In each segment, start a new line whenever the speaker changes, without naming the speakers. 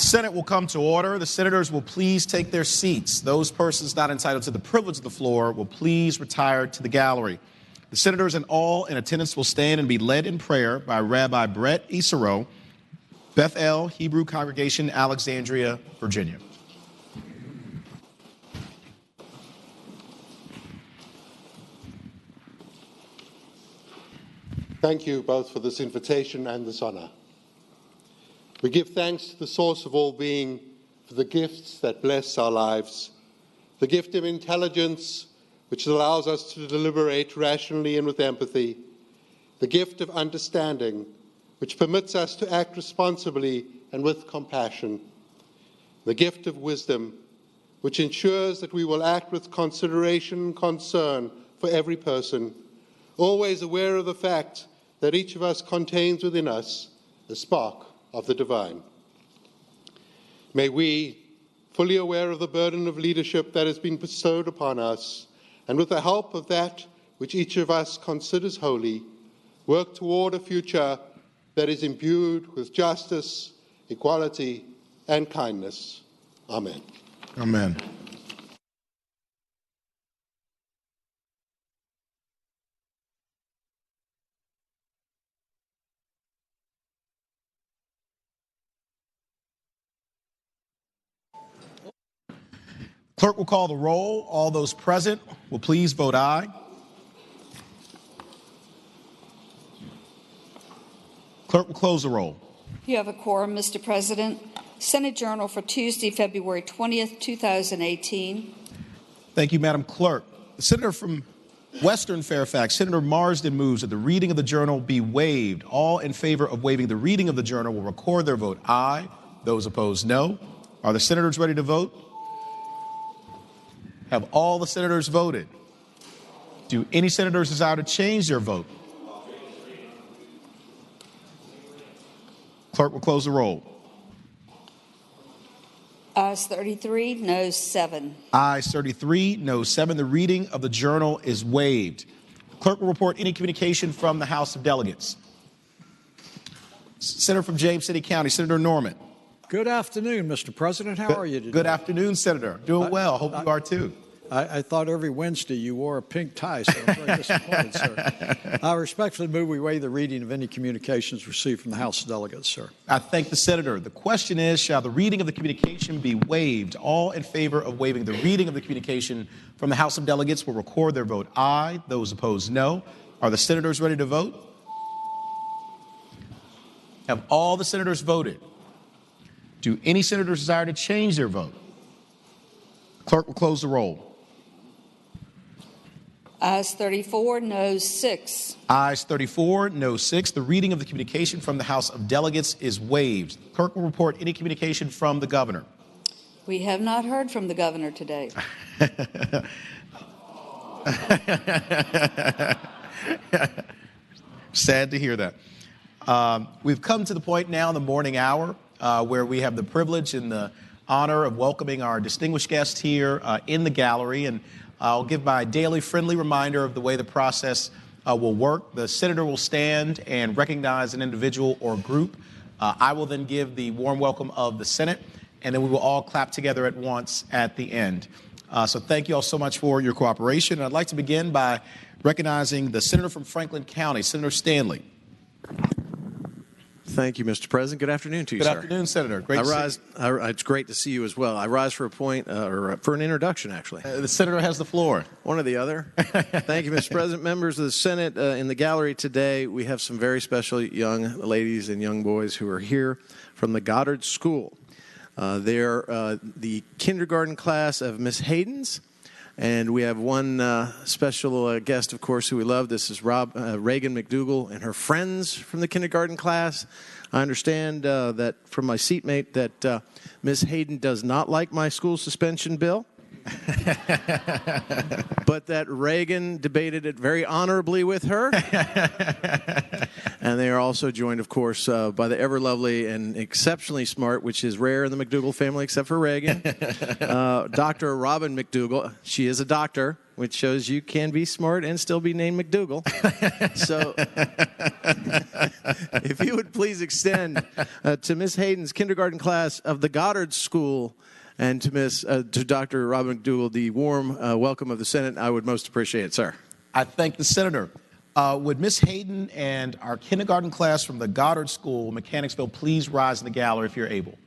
Senate will come to order. The senators will please take their seats. Those persons not entitled to the privilege of the floor will please retire to the gallery. The senators and all in attendance will stand and be led in prayer by Rabbi Brett Isero, Bethel Hebrew Congregation, Alexandria, Virginia.
Thank you both for this invitation and this honor. We give thanks to the source of all being for the gifts that bless our lives, the gift of intelligence, which allows us to deliberate rationally and with empathy, the gift of understanding, which permits us to act responsibly and with compassion, the gift of wisdom, which ensures that we will act with consideration and concern for every person, always aware of the fact that each of us contains within us a spark of the divine. May we, fully aware of the burden of leadership that has been bestowed upon us, and with the help of that which each of us considers holy, work toward a future that is imbued with justice, equality, and kindness. Amen.
Amen. Clerk will call the roll. All those present will please vote aye. Clerk will close the roll.
You have a quorum, Mr. President. Senate Journal for Tuesday, February 20th, 2018.
Thank you, Madam Clerk. The senator from Western Fairfax, Senator Marsden, moves that the reading of the journal be waived. All in favor of waiving the reading of the journal will record their vote aye. Those opposed, no. Are the senators ready to vote? Have all the senators voted? Do any senators desire to change their vote? Clerk will close the roll.
Ayes 33, noes 7.
Ayes 33, noes 7. The reading of the journal is waived. Clerk will report any communication from the House of Delegates. Senator from James City County, Senator Norman.
Good afternoon, Mr. President. How are you today?
Good afternoon, Senator. Doing well. Hope you are too.
I thought every Wednesday you wore a pink tie, so I'm very disappointed, sir. I respectfully move we waive the reading of any communications received from the House of Delegates, sir.
I thank the senator. The question is, shall the reading of the communication be waived? All in favor of waiving the reading of the communication from the House of Delegates will record their vote aye. Those opposed, no. Are the senators ready to vote? Have all the senators voted? Do any senators desire to change their vote? Clerk will close the roll.
Ayes 34, noes 6.
Ayes 34, noes 6. The reading of the communication from the House of Delegates is waived. Clerk will report any communication from the governor.
We have not heard from the governor today.
Sad to hear that. We've come to the point now in the morning hour where we have the privilege and the honor of welcoming our distinguished guest here in the gallery. And I'll give my daily friendly reminder of the way the process will work. The senator will stand and recognize an individual or group. I will then give the warm welcome of the Senate, and then we will all clap together at once at the end. So thank you all so much for your cooperation. And I'd like to begin by recognizing the senator from Franklin County, Senator Stanley.
Thank you, Mr. President. Good afternoon to you,
sir.
Good
afternoon, Senator. Great to see you.
It's great to see you as well. I rise for a point, or for an introduction, actually.
The senator has the floor.
One or the other. Thank you, Mr. President. Members of the Senate, in the gallery today, we have some very special young ladies and young boys who are here from the Goddard School. They're the kindergarten class of Miss Hayden's. And we have one special guest, of course, who we love. This is Reagan McDougall and her friends from the kindergarten class. I understand that from my seatmate that Miss Hayden does not like my school suspension bill, but that Reagan debated it very honorably with her. And they are also joined, of course, by the ever lovely and exceptionally smart, which is rare in the McDougal family except for Reagan, Dr. Robin McDougal. She is a doctor, which shows you can be smart and still be named McDougal. So if you would please extend to Miss Hayden's kindergarten class of the Goddard School and to Dr. Robin McDougal the warm welcome of the Senate, I would most appreciate it, sir.
I thank the Senator. Would Miss Hayden and our kindergarten class from the Goddard School, Mechanicsville, please rise in the gallery if you're able?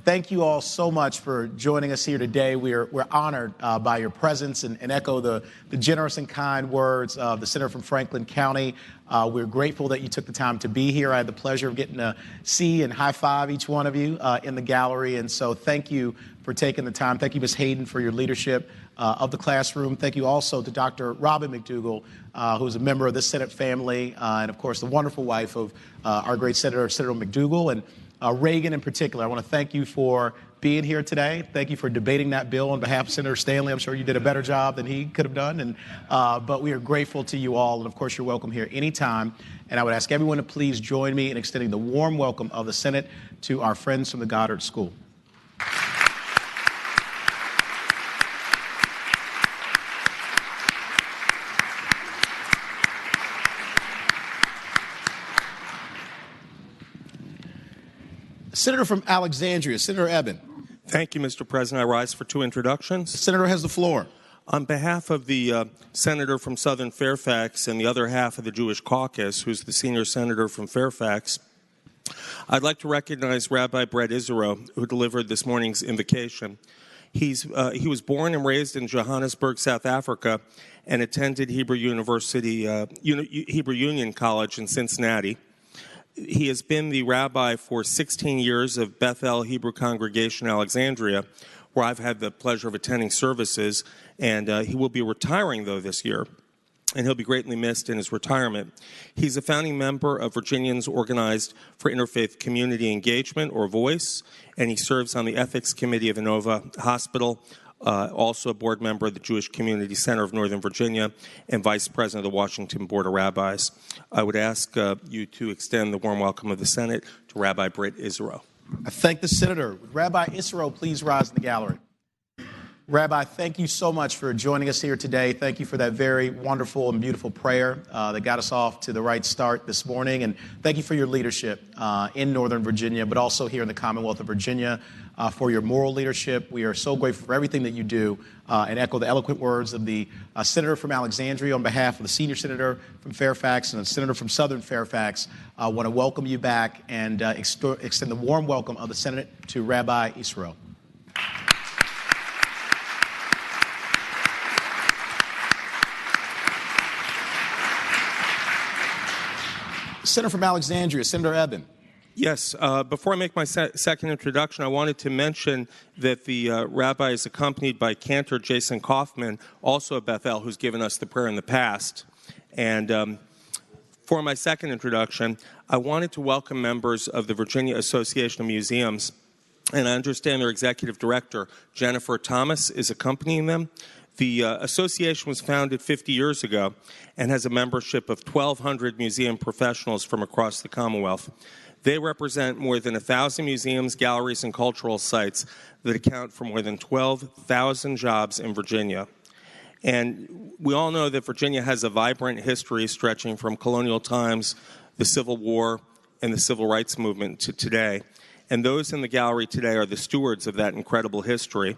Thank you all so much for joining us here today. We're honored by your presence and echo the generous and kind words of the Senator from Franklin County. We're grateful that you took the time to be here. I had the pleasure of getting to see and high five each one of you in the gallery. And so thank you for taking the time. Thank you, Ms. Hayden, for your leadership of the classroom. Thank you also to Dr. Robin McDougal, who is a member of the Senate family, and of course the wonderful wife of our great Senator McDougal. And Reagan in particular, I want to thank you for being here today. Thank you for debating that bill on behalf of Senator Stanley. I'm sure you did a better job than he could have done. But we are grateful to you all. And of course, you're welcome here anytime. And I would ask everyone to please join me in extending the warm welcome of the Senate to our friends from the Goddard School. Senator from Alexandria, Senator Eben.
Thank you, Mr. President. I rise for two introductions.
The Senator has the floor.
On behalf of the Senator from Southern Fairfax and the other half of the Jewish caucus, who's the senior senator from Fairfax, I'd like to recognize Rabbi Brett Israel, who delivered this morning's invocation. He was born and raised in Johannesburg, South Africa, and attended Hebrew University, Hebrew Union College in Cincinnati. He has been the rabbi for 16 years of Bethel Hebrew Congregation, Alexandria, where I've had the pleasure of attending services, and he will be retiring, though, this year, and he'll be greatly missed in his retirement. He's a founding member of Virginians Organized for Interfaith Community Engagement, or VOICE, and he serves on the Ethics Committee of Inova Hospital, also a board member of the Jewish Community Center of Northern Virginia, and vice president of the Washington Board of Rabbis. I would ask you to extend the warm welcome of the Senate to Rabbi Brett Israel.
I thank the Senator. Would Rabbi Israel please rise in the gallery? Rabbi, thank you so much for joining us here today. Thank you for that very wonderful and beautiful prayer that got us off to the right start this morning. And thank you for your leadership in Northern Virginia, but also here in the Commonwealth of Virginia, for your moral leadership. We are so grateful for everything that you do, and echo the eloquent words of the Senator from Alexandria on behalf of the senior senator from Fairfax and the senator from Southern Fairfax. I want to welcome you back and extend the warm welcome of the Senate to Rabbi Israel. Senator from Alexandria, Senator Eben.
Yes. Before I make my second introduction, I wanted to mention that the rabbi is accompanied by Cantor Jason Kaufman, also of Bethel, who's given us the prayer in the past. And for my second introduction, I wanted to welcome members of the Virginia Association of Museums. And I understand their executive director, Jennifer Thomas, is accompanying them. The association was founded 50 years ago and has a membership of 1,200 museum professionals from across the Commonwealth. They represent more than 1,000 museums, galleries, and cultural sites that account for more than 12,000 jobs in Virginia. And we all know that Virginia has a vibrant history stretching from colonial times, the Civil War, and the Civil Rights Movement to today. And those in the gallery today are the stewards of that incredible history.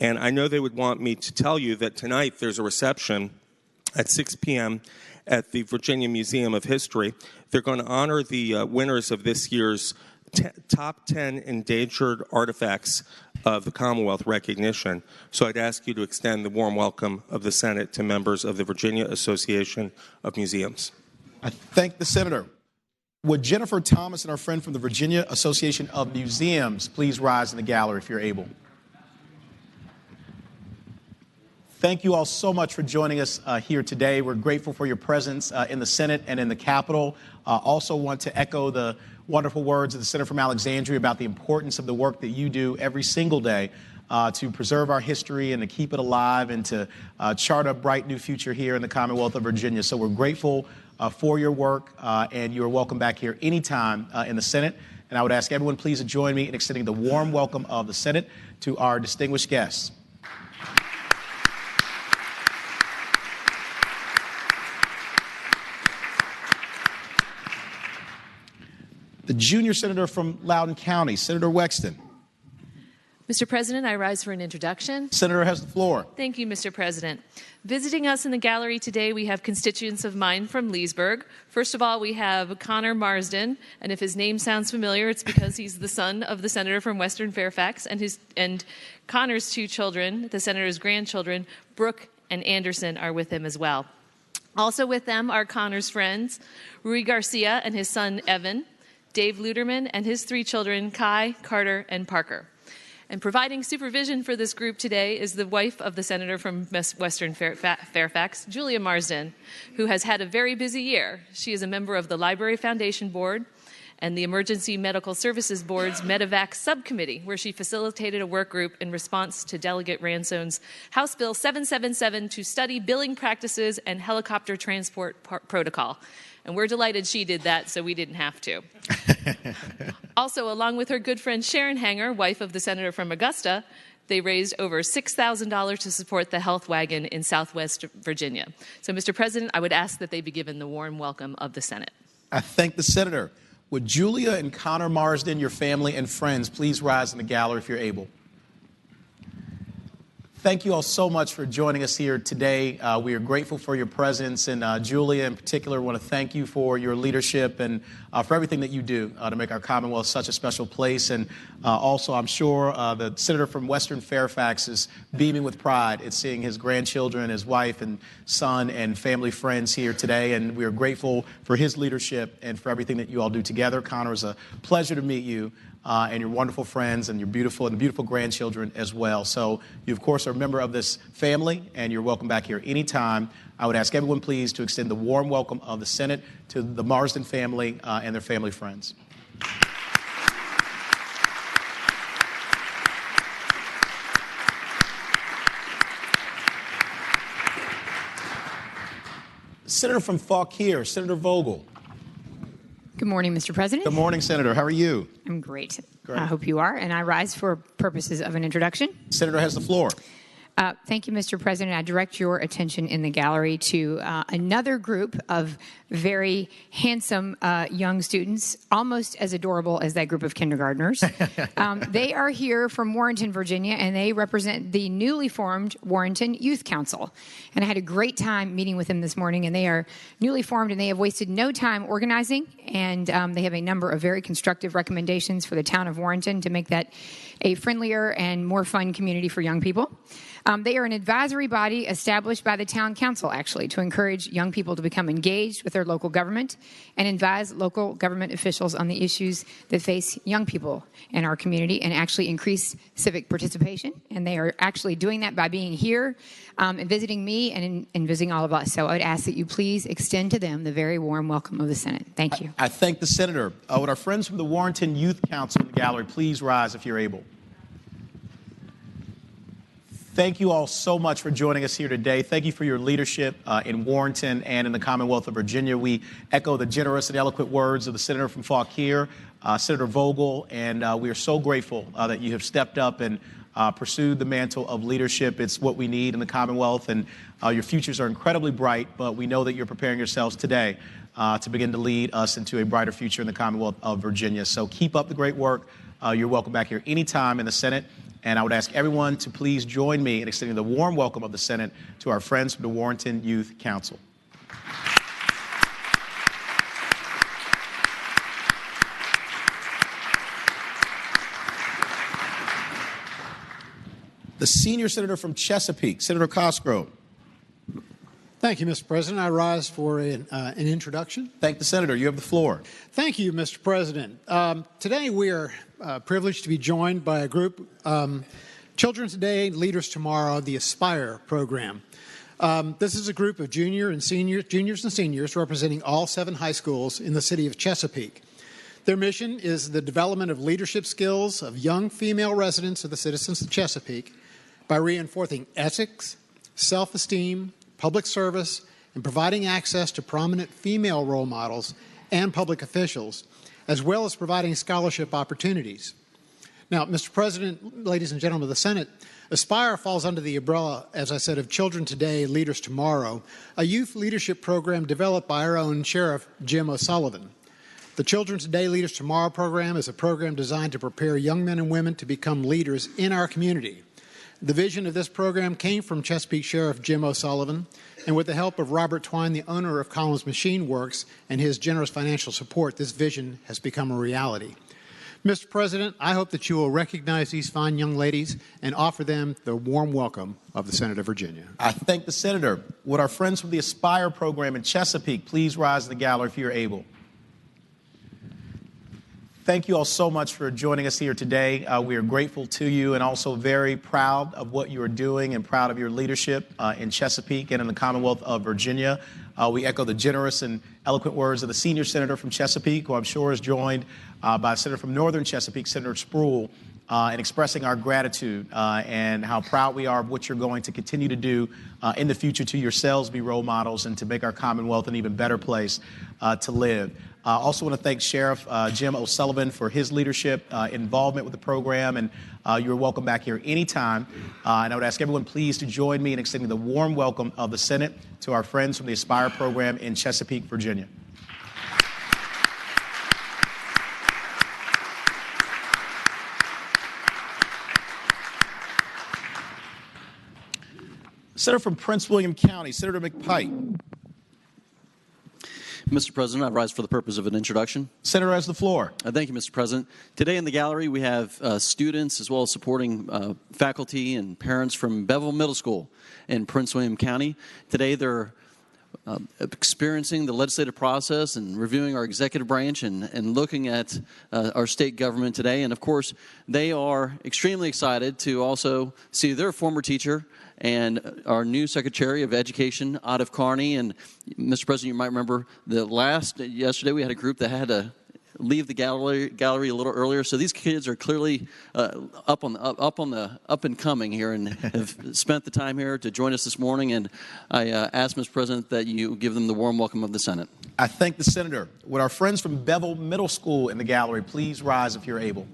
And I know they would want me to tell you that tonight there's a reception at 6 p.m. at the Virginia Museum of History. They're going to honor the winners of this year's top 10 endangered artifacts of the Commonwealth recognition. So I'd ask you to extend the warm welcome of the Senate to members of the Virginia Association of Museums.
I thank the Senator. Would Jennifer Thomas and our friend from the Virginia Association of Museums please rise in the gallery if you're able? Thank you all so much for joining us here today. We're grateful for your presence in the Senate and in the Capitol. Also want to echo the wonderful words of the Senator from Alexandria about the importance of the work that you do every single day to preserve our history and to keep it alive and to chart a bright new future here in the Commonwealth of Virginia. So we're grateful for your work, and you're welcome back here anytime in the Senate. And I would ask everyone please to join me in extending the warm welcome of the Senate to our distinguished guests. The junior senator from Loudoun County, Senator Wexton.
Mr. President, I rise for an introduction.
Senator has the floor.
Thank you, Mr. President. Visiting us in the gallery today, we have constituents of mine from Leesburg. First of all, we have Connor Marsden, and if his name sounds familiar, it's because he's the son of the senator from Western Fairfax, and Connor's two children, the senator's grandchildren, Brooke and Anderson, are with him as well. Also with them are Connor's friends, Rui Garcia and his son, Evan, Dave Luderman and his three children, Kai, Carter, and Parker. And providing supervision for this group today is the wife of the senator from Western Fairfax, Julia Marsden, who has had a very busy year. She is a member of the Library Foundation Board and the Emergency Medical Services Board's Medevac Subcommittee, where she facilitated a work group in response to Delegate Ransone's House Bill 777 to study billing practices and helicopter transport protocol. And we're delighted she did that, so we didn't have to. Also, along with her good friend Sharon Hanger, wife of the senator from Augusta, they raised over $6,000 to support the health wagon in Southwest Virginia. So, Mr. President, I would ask that they be given the warm welcome of the Senate.
I thank the senator. Would Julia and Connor Marsden, your family and friends, please rise in the gallery if you're able? Thank you all so much for joining us here today. We are grateful for your presence, and Julia in particular, want to thank you for your leadership and for everything that you do to make our Commonwealth such a special place. And also, I'm sure the senator from Western Fairfax is beaming with pride at seeing his grandchildren, his wife and son and family friends here today. And we are grateful for his leadership and for everything that you all do together. Connor, it's a pleasure to meet you. And your wonderful friends and your beautiful grandchildren as well. So you, of course, are a member of this family, and you're welcome back here anytime. I would ask everyone, please, to extend the warm welcome of the Senate to the Marsden family and their family friends. Senator from Fauquier, Senator Vogel.
Good morning, Mr. President.
Good morning, Senator. How are you?
I'm great.
Great.
I hope you are. And I rise for purposes of an introduction.
Senator has the floor.
Thank you, Mr. President. I direct your attention in the gallery to another group of very handsome young students, almost as adorable as that group of kindergartners. They are here from Warrenton, Virginia, and they represent the newly formed Warrenton Youth Council. And I had a great time meeting with them this morning, and they are newly formed, and they have wasted no time organizing, and they have a number of very constructive recommendations for the town of Warrenton to make that a friendlier and more fun community for young people. They are an advisory body established by the town council, actually, to encourage young people to become engaged with their local government and advise local government officials on the issues that face young people in our community and actually increase civic participation. And they are actually doing that by being here and visiting me and visiting all of us. So I would ask that you please extend to them the very warm welcome of the Senate. Thank you.
I thank the senator. Would our friends from the Warrenton Youth Council in the gallery please rise if you're able? Thank you all so much for joining us here today. Thank you for your leadership in Warrenton and in the Commonwealth of Virginia. We echo the generous and eloquent words of the senator from Fauquier, Senator Vogel, and we are so grateful that you have stepped up and pursued the mantle of leadership. It's what we need in the Commonwealth, and your futures are incredibly bright, but we know that you're preparing yourselves today to begin to lead us into a brighter future in the Commonwealth of Virginia. So keep up the great work. You're welcome back here anytime in the Senate. And I would ask everyone to please join me in extending the warm welcome of the Senate to our friends from the Warrenton Youth Council. The senior senator from Chesapeake, Senator Cosgrove.
Thank you, Mr. President. I rise for an introduction.
Thank the senator. You have the floor.
Thank you, Mr. President. Today we are privileged to be joined by a group, Children Today, Leaders Tomorrow, the Aspire program. This is a group of juniors and seniors representing all 7 high schools in the city of Chesapeake. Their mission is the development of leadership skills of young female residents of the citizens of Chesapeake by reinforcing ethics, self-esteem, public service, and providing access to prominent female role models and public officials, as well as providing scholarship opportunities. Now, Mr. President, ladies and gentlemen of the Senate, Aspire falls under the umbrella, as I said, of Children Today, Leaders Tomorrow, a youth leadership program developed by our own Sheriff Jim O'Sullivan. The Children Today, Leaders Tomorrow program is a program designed to prepare young men and women to become leaders in our community. The vision of this program came from Chesapeake Sheriff Jim O'Sullivan, and with the help of Robert Twine, the owner of Collins Machine Works, and his generous financial support, this vision has become a reality. Mr. President, I hope that you will recognize these fine young ladies and offer them the warm welcome of the Senate of Virginia.
I thank the Senator. Would our friends from the Aspire program in Chesapeake please rise in the gallery if you're able? Thank you all so much for joining us here today. We are grateful to you and also very proud of what you are doing and proud of your leadership in Chesapeake and in the Commonwealth of Virginia. We echo the generous and eloquent words of the senior senator from Chesapeake, who I'm sure is joined by a senator from Northern Chesapeake, Senator Spruill, in expressing our gratitude and how proud we are of what you're going to continue to do in the future to yourselves, be role models, and to make our Commonwealth an even better place to live. I also want to thank Sheriff Jim O'Sullivan for his leadership, involvement with the program, and you're welcome back here anytime. And I would ask everyone please to join me in extending the warm welcome of the Senate to our friends from the Aspire program in Chesapeake, Virginia. Senator from Prince William County, Senator McPike.
Mr. President, I rise for the purpose of an introduction.
Senator has the floor.
Thank you, Mr. President. Today in the gallery we have students as well as supporting faculty and parents from Bevel Middle School in Prince William County. Today they're experiencing the legislative process and reviewing our executive branch and looking at our state government today. And of course, they are extremely excited to also see their former teacher and our new Secretary of Education, Atif Carney. And Mr. President, you might remember yesterday we had a group that had to leave the gallery a little earlier. So these kids are clearly up and coming here and have spent the time here to join us this morning. And I ask, Mr. President, that you give them the warm welcome of the Senate.
I thank the Senator. Would our friends from Bevel Middle School in the gallery please rise if you're able?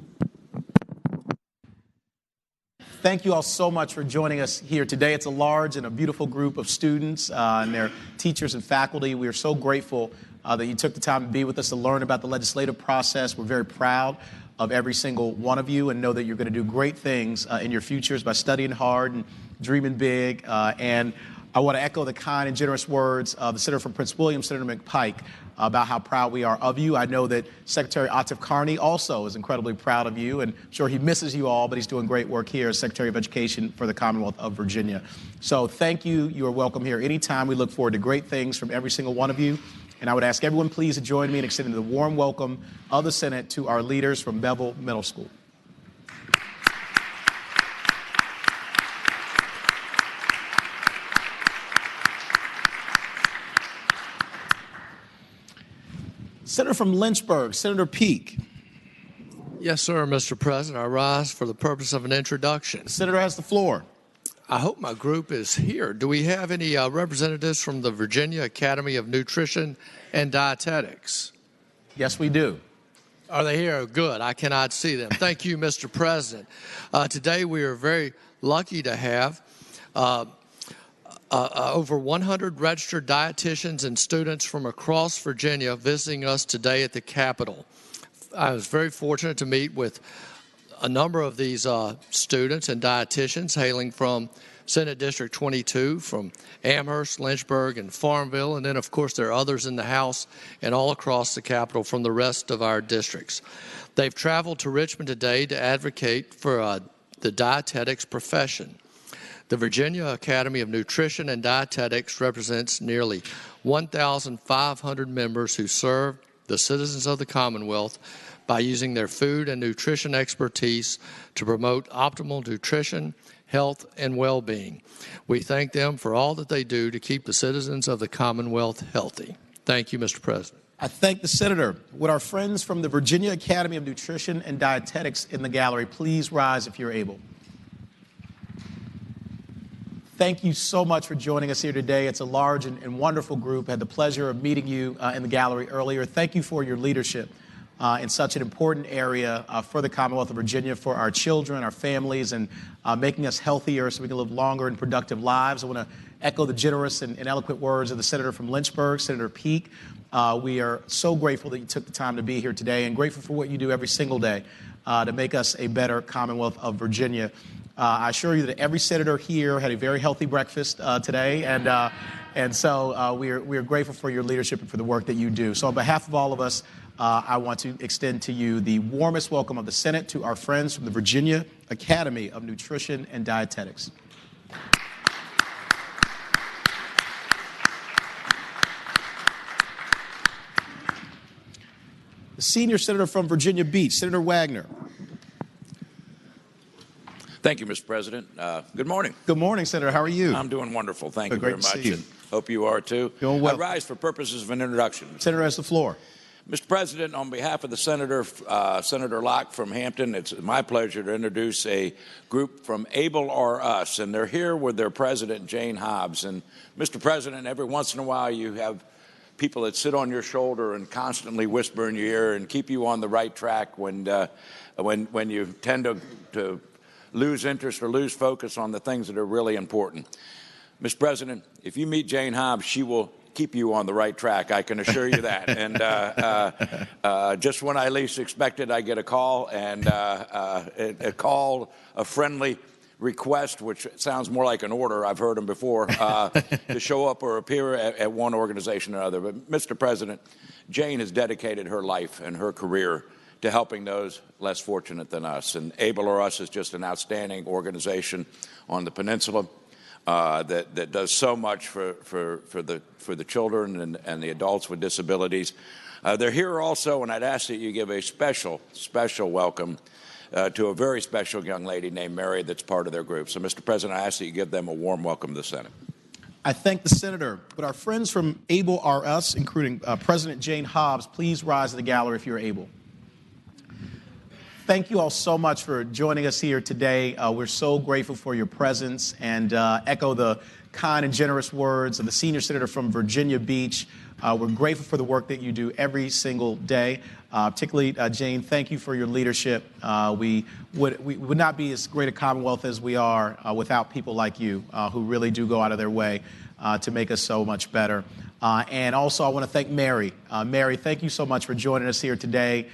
Thank you all so much for joining us here today. It's a large and a beautiful group of students and their teachers and faculty. We are so grateful that you took the time to be with us to learn about the legislative process. We're very proud of every single one of you and know that you're going to do great things in your futures by studying hard and dreaming big. And I want to echo the kind and generous words of the Senator from Prince William, Senator McPike, about how proud we are of you. I know that Secretary Atif Carney also is incredibly proud of you, and I'm sure he misses you all, but he's doing great work here as Secretary of Education for the Commonwealth of Virginia. So thank you. You are welcome here anytime. We look forward to great things from every single one of you. And I would ask everyone please to join me in extending the warm welcome of the Senate to our leaders from Bevel Middle School. Senator from Lynchburg, Senator Peake.
Yes, sir, Mr. President. I rise for the purpose of an introduction.
The Senator has the floor.
I hope my group is here. Do we have any representatives from the Virginia Academy of Nutrition and Dietetics?
Yes, we do.
Are they here? Good. I cannot see them. Thank you, Mr. President. Today we are very lucky to have over 100 registered dietitians and students from across Virginia visiting us today at the Capitol. I was very fortunate to meet with a number of these students and dietitians hailing from Senate District 22, from Amherst, Lynchburg, and Farmville, and then, of course, there are others in the House and all across the Capitol from the rest of our districts. They've traveled to Richmond today to advocate for the dietetics profession. The Virginia Academy of Nutrition and Dietetics represents nearly 1,500 members who serve the citizens of the Commonwealth by using their food and nutrition expertise to promote optimal nutrition, health, and well-being. We thank them for all that they do to keep the citizens of the Commonwealth healthy. Thank you, Mr. President.
I thank the senator. Would our friends from the Virginia Academy of Nutrition and Dietetics in the gallery please rise if you're able? Thank you so much for joining us here today. It's a large and wonderful group. I had the pleasure of meeting you in the gallery earlier. Thank you for your leadership in such an important area for the Commonwealth of Virginia, for our children, our families, and making us healthier so we can live longer and productive lives. I want to echo the generous and eloquent words of the senator from Lynchburg, Senator Peake. We are so grateful that you took the time to be here today and grateful for what you do every single day to make us a better Commonwealth of Virginia. I assure you that every senator here had a very healthy breakfast today, and so we are grateful for your leadership and for the work that you do. So on behalf of all of us, I want to extend to you the warmest welcome of the Senate to our friends from the Virginia Academy of Nutrition and Dietetics. The senior senator from Virginia Beach, Senator Wagner.
Thank you, Mr. President. Good morning.
Good morning, Senator. How are you?
I'm doing wonderful. Thank you
Great
very
to
much.
see you.
And hope you are too.
Doing well.
I rise for purposes of an introduction.
Senator has the floor.
Mr. President, on behalf of the Senator, Senator Locke from Hampton, it's my pleasure to introduce a group from Able or Us, and they're here with their president, Jane Hobbs. And Mr. President, every once in a while you have people that sit on your shoulder and constantly whisper in your ear and keep you on the right track when you tend to lose interest or lose focus on the things that are really important. Mr. President, if you meet Jane Hobbs, she will keep you on the right track, I can assure you that. And just when I least expect it, I get a call, and a friendly request, which sounds more like an order, I've heard them before, to show up or appear at one organization or another. But Mr. President, Jane has dedicated her life and her career to helping those less fortunate than us. And Able or Us is just an outstanding organization on the peninsula that does so much for the children and the adults with disabilities. They're here also, and I'd ask that you give a special welcome to a very special young lady named Mary that's part of their group. So, Mr. President, I ask that you give them a warm welcome to the Senate.
I thank the senator. But our friends from Able or Us, including President Jane Hobbs, please rise to the gallery if you're able. Thank you all so much for joining us here today. We're so grateful for your presence and echo the kind and generous words of the senior senator from Virginia Beach. We're grateful for the work that you do every single day. Particularly, Jane, thank you for your leadership. We would not be as great a Commonwealth as we are without people like you who really do go out of their way to make us so much better. And also, I want to thank Mary. Mary, thank you so much for joining us here today.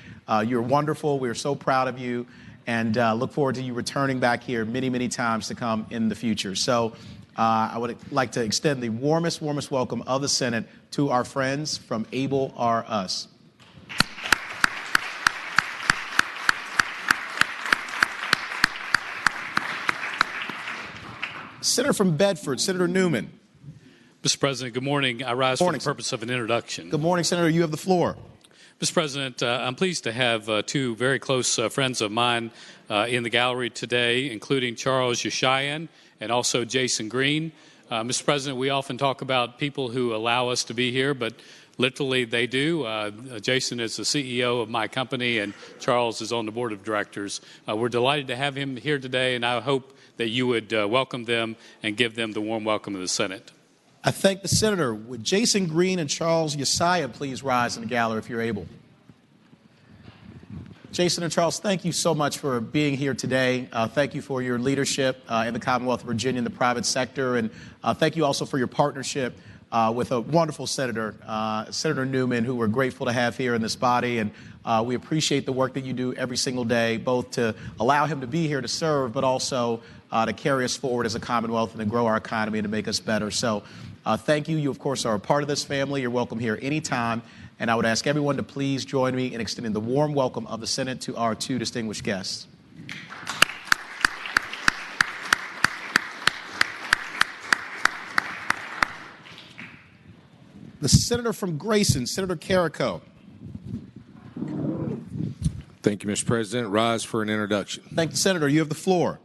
You're wonderful. We're so proud of you and look forward to you returning back here many, many times to come in the future. So I would like to extend the warmest welcome of the Senate to our friends from Able or Us. Senator from Bedford, Senator Newman.
Mr. President, good morning. I rise for the purpose of an introduction.
Good morning, Senator. You have the floor.
Mr. President, I'm pleased to have two very close friends of mine in the gallery today, including Charles Yashayan and also Jason Green. Mr. President, we often talk about people who allow us to be here, but literally they do. Jason is the CEO of my company, and Charles is on the board of directors. We're delighted to have him here today, and I hope that you would welcome them and give them the warm welcome of the Senate.
I thank the senator. Would Jason Green and Charles Yasaya please rise in the gallery if you're able? Jason and Charles, thank you so much for being here today. Thank you for your leadership in the Commonwealth of Virginia in the private sector, and thank you also for your partnership with a wonderful senator, Senator Newman, who we're grateful to have here in this body. And we appreciate the work that you do every single day, both to allow him to be here to serve, but also to carry us forward as a Commonwealth and to grow our economy and to make us better. So thank you. You, of course, are a part of this family. You're welcome here anytime. And I would ask everyone to please join me in extending the warm welcome of the Senate to our two distinguished guests. The senator from Grayson, Senator Carrico.
Thank you, Mr. President. Rise for an introduction.
Thank you, Senator. You have the floor.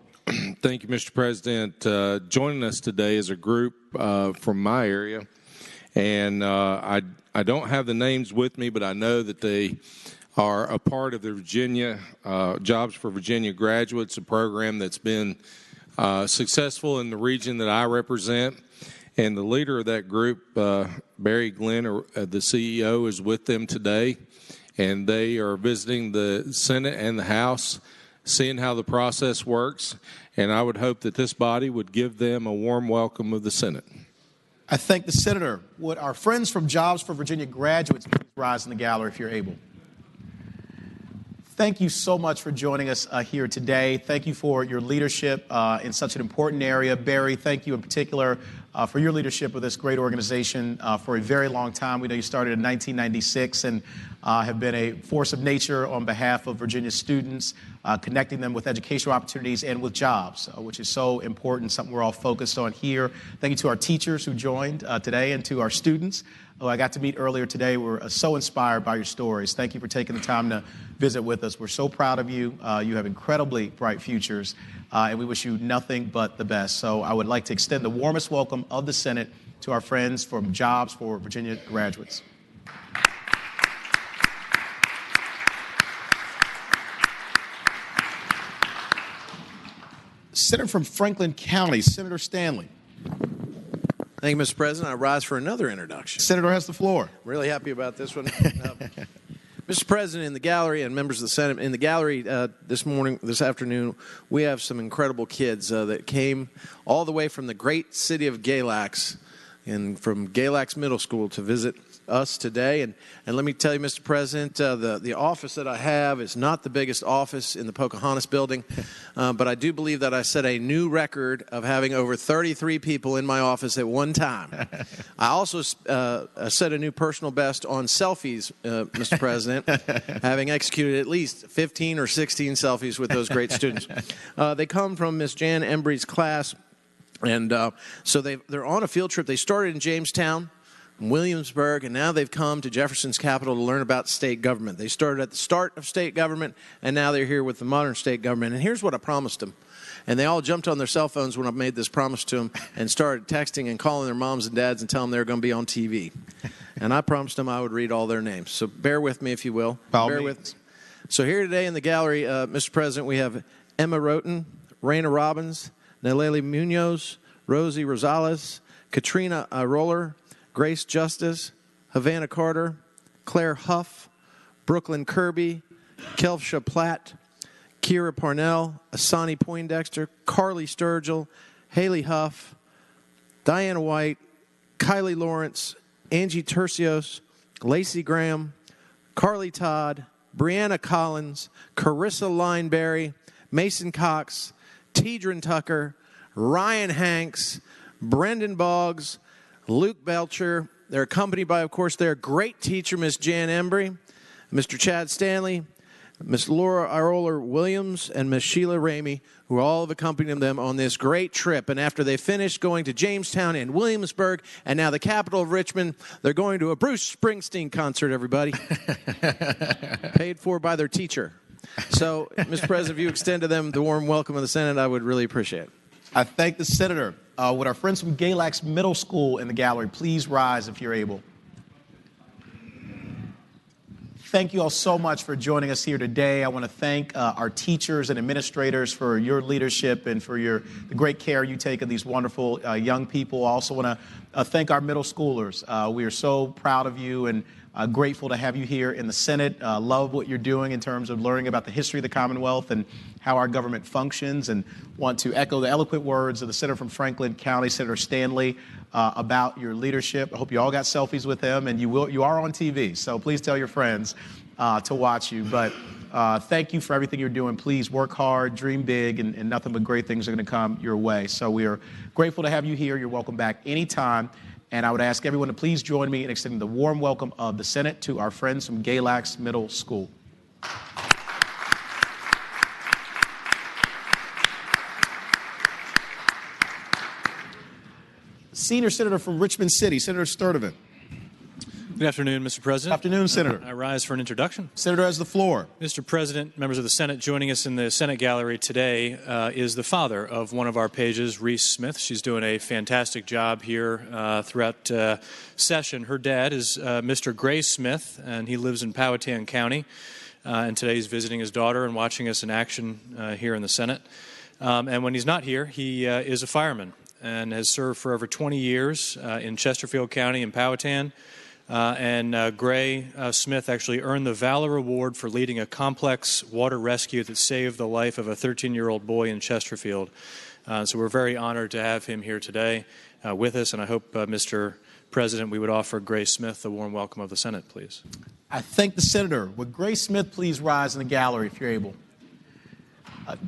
Thank you, Mr. President. Joining us today is a group from my area, And I don't have the names with me, but I know that they are a part of the Virginia Jobs for Virginia Graduates, a program that's been successful in the region that I represent. And the leader of that group, Barry Glenn, the CEO, is with them today. And they are visiting the Senate and the House, seeing how the process works. And I would hope that this body would give them a warm welcome of the Senate.
I thank the Senator. Would our friends from Jobs for Virginia Graduates please rise in the gallery if you're able? Thank you so much for joining us here today. Thank you for your leadership in such an important area. Barry, thank you in particular for your leadership of this great organization for a very long time. We know you started in 1996 and have been a force of nature on behalf of Virginia students, connecting them with educational opportunities and with jobs, which is so important, something we're all focused on here. Thank you to our teachers who joined today and to our students who I got to meet earlier today. We're so inspired by your stories. Thank you for taking the time to visit with us. We're so proud of you. You have incredibly bright futures, and we wish you nothing but the best. So I would like to extend the warmest welcome of the Senate to our friends from Jobs for Virginia Graduates. Senator from Franklin County, Senator Stanley.
Thank you, Mr. President. I rise for another introduction.
Senator has the floor.
Really happy about this one. Mr. President, in the gallery and members of the Senate, in the gallery this afternoon, we have some incredible kids that came all the way from the great city of Galax and from Galax Middle School to visit us today. And let me tell you, Mr. President, the office that I have is not the biggest office in the Pocahontas building, but I do believe that I set a new record of having over 33 people in my office at one time. I also set a new personal best on selfies, Mr. President, having executed at least 15 or 16 selfies with those great students. They come from Miss Jan Embry's class, and so they're on a field trip. They started in Jamestown, Williamsburg, and now they've come to Jefferson's capital to learn about state government. They started at the start of state government, and now they're here with the modern state government. And here's what I promised them. And they all jumped on their cell phones when I made this promise to them and started texting and calling their moms and dads and telling them they were going to be on TV. And I promised them I would read all their names. So bear with me, if you will. Bear with me. So here today in the gallery, Mr. President, we have Emma Roten, Raina Robbins, Naleli Munoz, Rosie Rosales, Katrina Roller, Grace Justice, Havana Carter, Claire Huff, Brooklyn Kirby, Kelfsha Platt, Kira Parnell, Asani Poindexter, Carly Sturgill, Haley Huff, Diana White, Kylie Lawrence, Angie Tercios, Lacey Graham, Carly Todd, Brianna Collins, Carissa Lineberry, Mason Cox, Tidrin Tucker, Ryan Hanks, Brendan Boggs, Luke Belcher. They're accompanied by, of course, their great teacher, Miss Jan Embry, Mr. Chad Stanley, Miss Laura Iroler Williams, and Miss Sheila Ramey, who all have accompanied them on this great trip. And after they finished going to Jamestown and Williamsburg, and now the capital of Richmond, they're going to a Bruce Springsteen concert, everybody, paid for by their teacher. So, Mr. President, if you extend to them the warm welcome of the Senate, I would really appreciate it.
I thank the Senator. Would our friends from Galax Middle School in the gallery please rise if you're able? Thank you all so much for joining us here today. I want to thank our teachers and administrators for your leadership and for the great care you take of these wonderful young people. I also want to thank our middle schoolers. We are so proud of you and grateful to have you here in the Senate. Love what you're doing in terms of learning about the history of the Commonwealth and how our government functions, and want to echo the eloquent words of the Senator from Franklin County, Senator Stanley, about your leadership. I hope you all got selfies with him, and you are on TV, so please tell your friends to watch you. But thank you for everything you're doing. Please work hard, dream big, and nothing but great things are going to come your way. So we are grateful to have you here. You're welcome back anytime. And I would ask everyone to please join me in extending the warm welcome of the Senate to our friends from Galax Middle School. Senior Senator from Richmond City, Senator Sturdivant.
Good afternoon, Mr. President.
Afternoon, Senator.
I rise for an introduction.
Senator has the floor.
Mr. President, members of the Senate, joining us in the Senate gallery today is the father of one of our pages, Reese Smith. She's doing a fantastic job here throughout session. Her dad is Mr. Gray Smith, and he lives in Powhatan County. And today he's visiting his daughter and watching us in action here in the Senate. And when he's not here, he is a fireman and has served for over 20 years in Chesterfield County in Powhatan. Gray Smith actually earned the Valor Award for leading a complex water rescue that saved the life of a 13-year-old boy in Chesterfield. So we're very honored to have him here today with us, and I hope, Mr. President, we would offer Gray Smith a warm welcome of the Senate, please.
I thank the Senator. Would Gray Smith please rise in the gallery if you're able?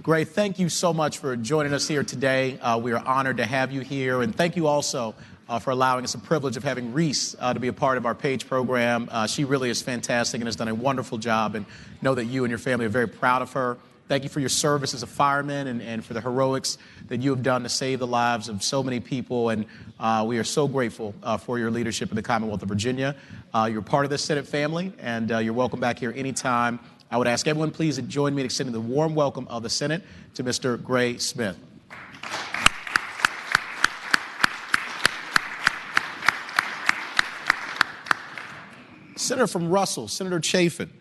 Gray, thank you so much for joining us here today. We are honored to have you here, and thank you also for allowing us the privilege of having Reese to be a part of our PAGE program. She really is fantastic and has done a wonderful job, and know that you and your family are very proud of her. Thank you for your service as a fireman and for the heroics that you have done to save the lives of so many people, and we are so grateful for your leadership in the Commonwealth of Virginia. You're part of this Senate family, and you're welcome back here anytime. I would ask everyone please to join me in extending the warm welcome of the Senate to Mr. Gray Smith. Senator from Russell, Senator Chafin.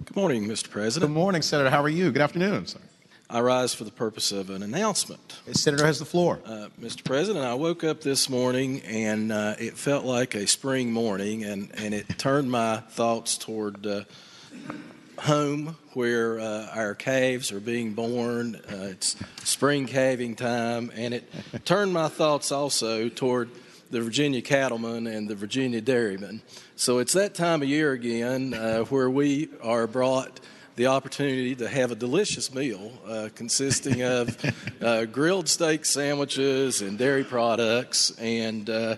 Good morning, Mr. President.
Good morning, Senator. How are you? Good afternoon, sir.
I rise for the purpose of an announcement.
The Senator has the floor.
Mr. President, I woke up this morning and it felt like a spring morning, and it turned my thoughts toward home, where our calves are being born. It's spring calving time, and it turned my thoughts also toward the Virginia cattlemen and the Virginia dairymen. So it's that time of year again where we are brought the opportunity to have a delicious meal consisting of grilled steak sandwiches and dairy products. And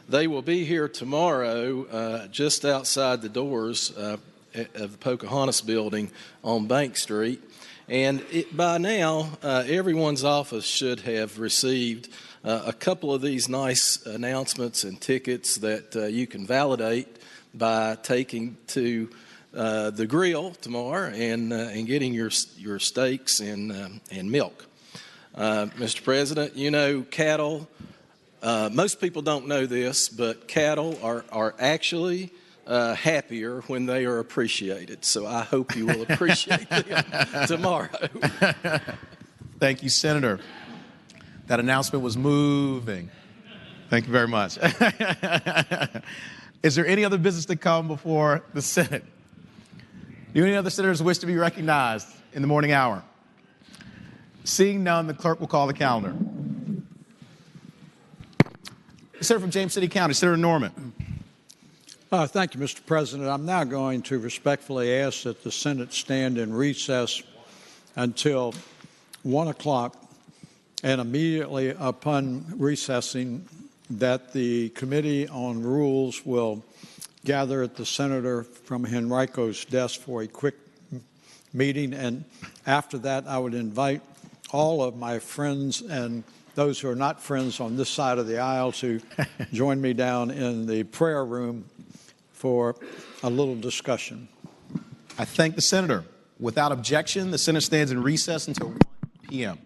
they will be here tomorrow just outside the doors of the Pocahontas building on Bank Street. And by now, everyone's office should have received a couple of these nice announcements and tickets that you can validate by taking to the grill tomorrow and getting your steaks and milk. Mr. President, you know, cattle, most people don't know this, but cattle are actually happier when they are appreciated. So I hope you will appreciate them tomorrow.
Thank you, Senator. That announcement was moving. Thank you very much. Is there any other business to come before the Senate? Do any other senators wish to be recognized in the morning hour? Seeing none, the clerk will call the calendar. Senator from James City County, Senator Norman.
Thank you, Mr. President. I'm now going to respectfully ask that the Senate stand in recess until 1 o'clock, and immediately upon recessing, that the Committee on Rules will gather at the Senator from Henrico's desk for a quick meeting. And after that, I would invite all of my friends and those who are not friends on this side of the aisle to join me down in the prayer room for a little discussion.
I thank the Senator. Without objection, the Senate stands in recess until 1 p.m.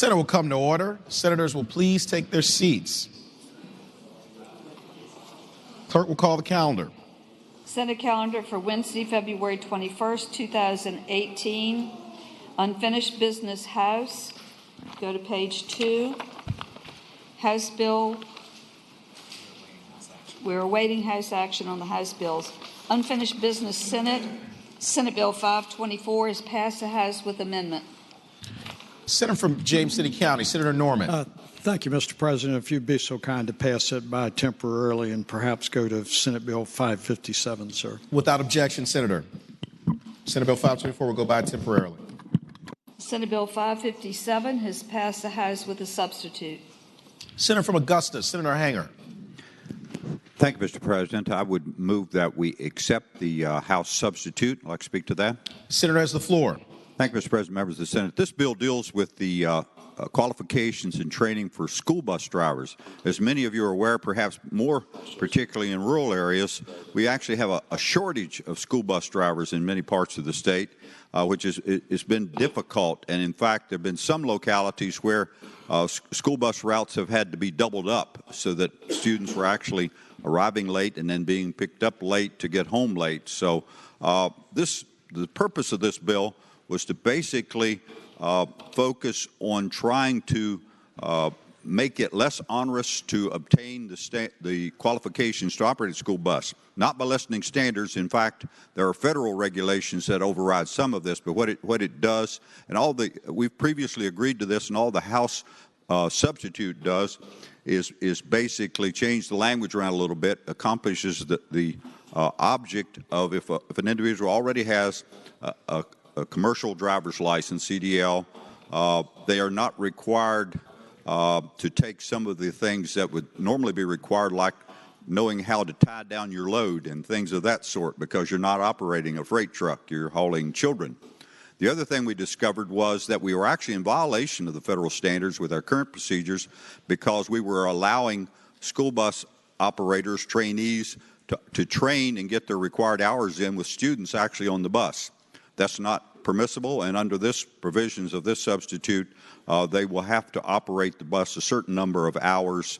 Senate will come to order. Senators will please take their seats. Clerk will call the calendar.
Senate calendar for Wednesday, February 21st, 2018. Unfinished business House. Go to page 2. House bill. We're awaiting House action on the House bills. Unfinished business Senate. Senate Bill 524 is passed the House with amendment.
Senator from James City County, Senator Norman.
Thank you, Mr. President. If you'd be so kind to pass it by temporarily and perhaps go to Senate Bill 557, sir.
Without objection, Senator. Senate Bill 524 will go by temporarily.
Senate Bill 557 has passed the House with a substitute.
Senator from Augusta, Senator Hanger.
Thank you, Mr. President. I would move that we accept the House substitute. I'd like to speak to that.
Senator has the floor.
Thank you, Mr. President, members of the Senate. This bill deals with the qualifications and training for school bus drivers. As many of you are aware, perhaps more particularly in rural areas, we actually have a shortage of school bus drivers in many parts of the state, which has been difficult. And in fact, there have been some localities where school bus routes have had to be doubled up so that students were actually arriving late and then being picked up late to get home late. So the purpose of this bill was to basically focus on trying to make it less onerous to obtain the qualifications to operate a school bus, not by lessening standards. In fact, there are federal regulations that override some of this, but what it does, and we've previously agreed to this, and all the House substitute does is basically change the language around a little bit, accomplishes the object of if an individual already has a commercial driver's license, CDL, they are not required to take some of the things that would normally be required, like knowing how to tie down your load and things of that sort, because you're not operating a freight truck, you're hauling children. The other thing we discovered was that we were actually in violation of the federal standards with our current procedures because we were allowing school bus operators, trainees, to train and get their required hours in with students actually on the bus. That's not permissible, and under this provisions of this substitute, they will have to operate the bus a certain number of hours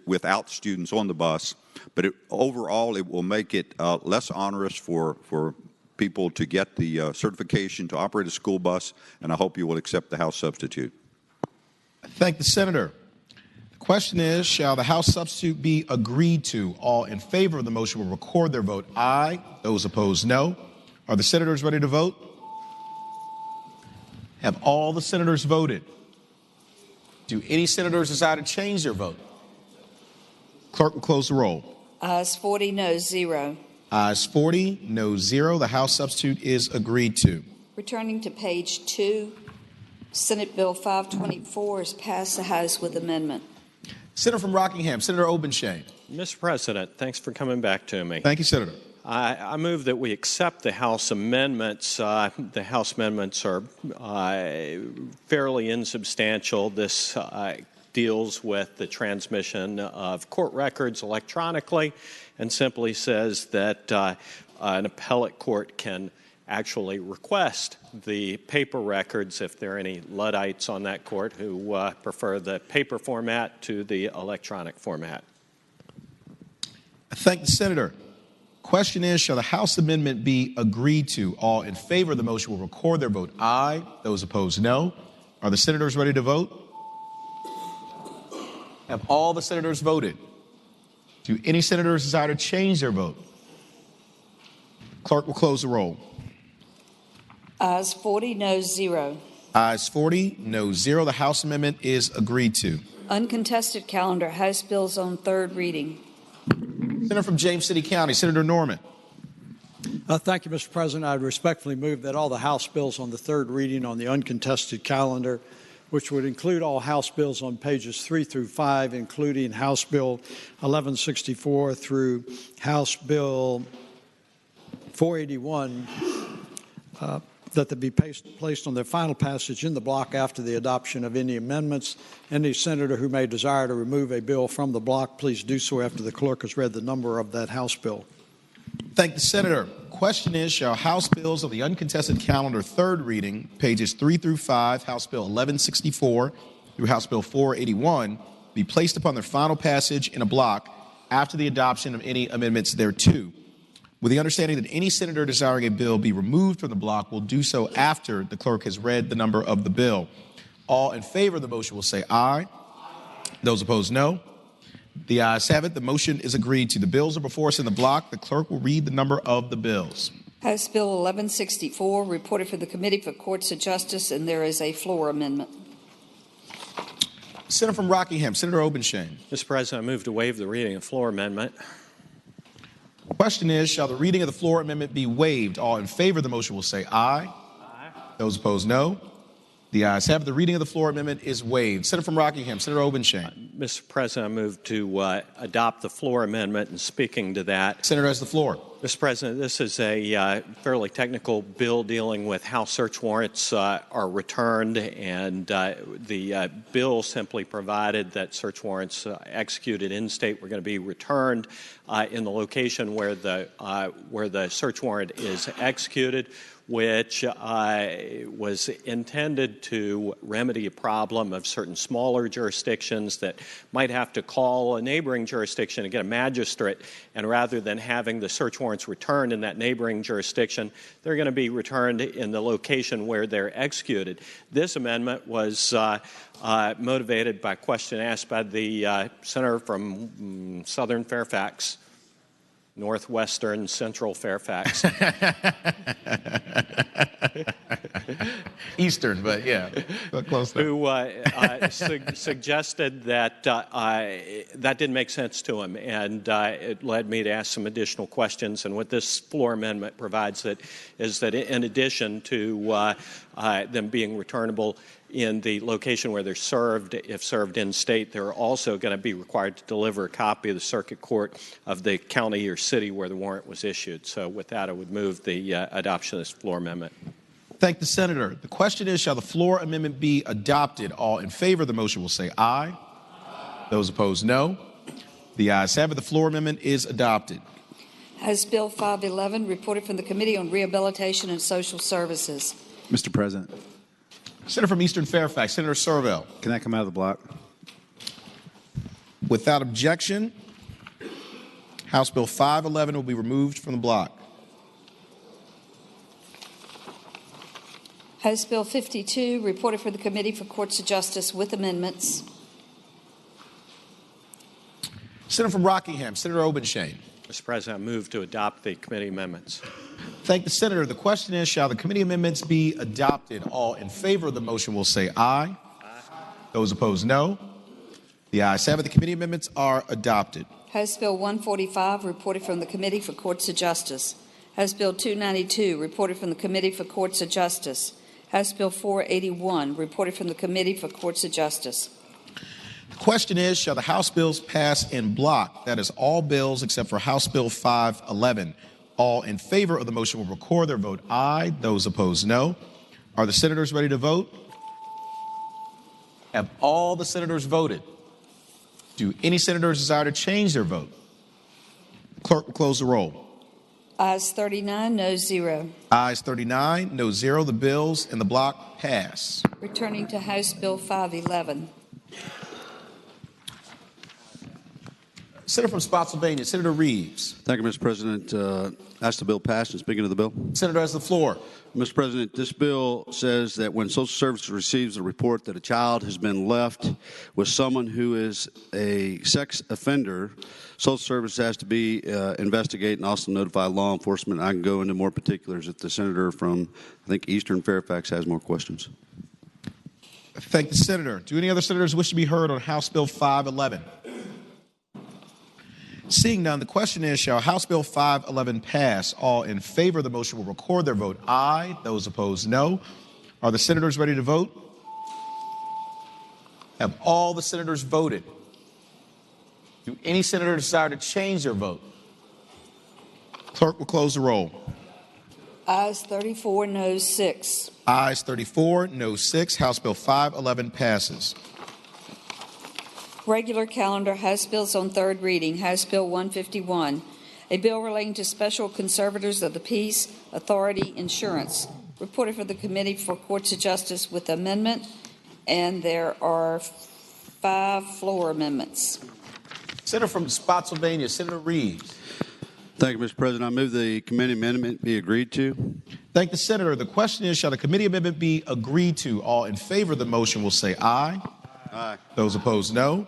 without students on the bus. But overall, it will make it less onerous for people to get the certification to operate a school bus, and I hope you will accept the House substitute.
I thank the Senator. The question is, shall the House substitute be agreed to? All in favor of the motion will record their vote aye. Those opposed, no. Are the senators ready to vote? Have all the senators voted? Do any senators desire to change their vote? Clerk will close the roll.
Ayes 40, noes 0.
Ayes 40, no 0. The House substitute is agreed to.
Returning to page 2, Senate Bill 524 is passed the House with amendment.
Senator from Rockingham, Senator Obenshain.
Mr. President, thanks for coming back to me.
Thank you, Senator.
I move that we accept the House amendments. The House amendments are fairly insubstantial. This deals with the transmission of court records electronically and simply says that an appellate court can actually request the paper records if there are any Luddites on that court who prefer the paper format to the electronic format.
I thank the Senator. Question is, shall the House amendment be agreed to? All in favor of the motion will record their vote aye. Those opposed, no. Are the senators ready to vote? Have all the senators voted? Do any senators desire to change their vote? Clerk will close the roll.
Ayes 40, noes 0.
Ayes 40, no 0. The House amendment is agreed to.
Uncontested calendar, House bills on third reading.
Senator from James City County, Senator Norman.
Thank you, Mr. President. I respectfully move that all the House bills on the third reading on the uncontested calendar, which would include all House bills on pages 3 through 5, including House Bill 1164 through House Bill 481, that they be placed on their final passage in the block after the adoption of any amendments. Any senator who may desire to remove a bill from the block, please do so after the clerk has read the number of that House bill.
Thank the senator. Question is, shall House bills of the uncontested calendar third reading, pages 3 through 5, House Bill 1164 through House Bill 481, be placed upon their final passage in a block after the adoption of any amendments thereto, with the understanding that any senator desiring a bill be removed from the block will do so after the clerk has read the number of the bill. All in favor of the motion will say aye. Those opposed, no. The ayes have it. The motion is agreed to. The bills are before us in the block. The clerk will read the number of the bills.
House Bill 1164, reported for the Committee for Courts of Justice, and there is a floor amendment.
Senator from Rockingham, Senator Obenshain.
Mr. President, I move to waive the reading of the floor amendment.
Question is, shall the reading of the floor amendment be waived? All in favor of the motion will say aye. Aye. Those opposed, no. The ayes have it. The reading of the floor amendment is waived. Senator from Rockingham, Senator Obenshain.
Mr. President, I move to adopt the floor amendment, and speaking to that.
Senator has the floor.
Mr. President, this is a fairly technical bill dealing with how search warrants are returned, and the bill simply provided that search warrants executed in state were going to be returned in the location where the search warrant is executed, which was intended to remedy a problem of certain smaller jurisdictions that might have to call a neighboring jurisdiction to get a magistrate, and rather than having the search warrants returned in that neighboring jurisdiction, they're going to be returned in the location where they're executed. This amendment was motivated by a question asked by the senator from Southern Fairfax, Northwestern Central Fairfax.
Eastern, but yeah, but close
enough. Who suggested that that didn't make sense to him, and it led me to ask some additional questions. And what this floor amendment provides is that in addition to them being returnable in the location where they're served, if served in state, they're also going to be required to deliver a copy of the circuit court of the county or city where the warrant was issued. So with that, I would move the adoption of this floor amendment.
Thank the senator. The question is, shall the floor amendment be adopted? All in favor of the motion will say aye. Those opposed, no. The ayes have it. The floor amendment is adopted.
House Bill 511, reported from the Committee on Rehabilitation and Social Services.
Mr. President.
Senator from Eastern Fairfax, Senator Servell.
Can that come out of the block?
Without objection, House Bill 511 will be removed from the block.
House Bill 52, reported for the Committee for Courts of Justice with amendments.
Senator from Rockingham, Senator Obenshain.
Mr. President, I move to adopt the committee amendments.
Thank the senator. The question is, shall the committee amendments be adopted? All in favor of the motion will say aye. Aye. Those opposed, no. The ayes have it. The committee amendments are adopted.
House Bill 145, reported from the Committee for Courts of Justice. House Bill 292, reported from the Committee for Courts of Justice. House Bill 481, reported from the Committee for Courts of Justice.
The question is, shall the House bills pass in block? That is all bills except for House Bill 511. All in favor of the motion will record their vote aye. Those opposed, no. Are the senators ready to vote? Have all the senators voted? Do any senators desire to change their vote? Clerk will close the roll.
Ayes 39, no 0.
Ayes 39, no 0. The bills in the block pass.
Returning to House Bill 511.
Senator from Spotsylvania, Senator Reeves.
Thank you, Mr. President. Ask the bill passed and speaking of the bill.
Senator has the floor.
Mr. President, this bill says that when Social Services receives a report that a child has been left with someone who is a sex offender, Social Services has to be investigate and also notify law enforcement. I can go into more particulars if the senator from, I think, Eastern Fairfax has more questions.
Thank the senator. Do any other senators wish to be heard on House Bill 511? Seeing none, the question is, shall House Bill 511 pass? All in favor of the motion will record their vote aye. Those opposed, no. Are the senators ready to vote? Have all the senators voted? Do any senator desire to change their vote? Clerk will close the roll.
Ayes 34, no 6.
Ayes 34, no 6. House Bill 511 passes.
Regular calendar House bills on third reading. House Bill 151, A bill relating to special conservators of the peace, authority, insurance, reported from the Committee for Courts of Justice with amendment, and there are 5 floor amendments.
Senator from Spotsylvania, Senator Reeves.
Thank you, Mr. President. I move the committee amendment be agreed to.
Thank the Senator. The question is, shall the committee amendment be agreed to? All in favor of the motion will say aye.
Aye.
Those opposed, no.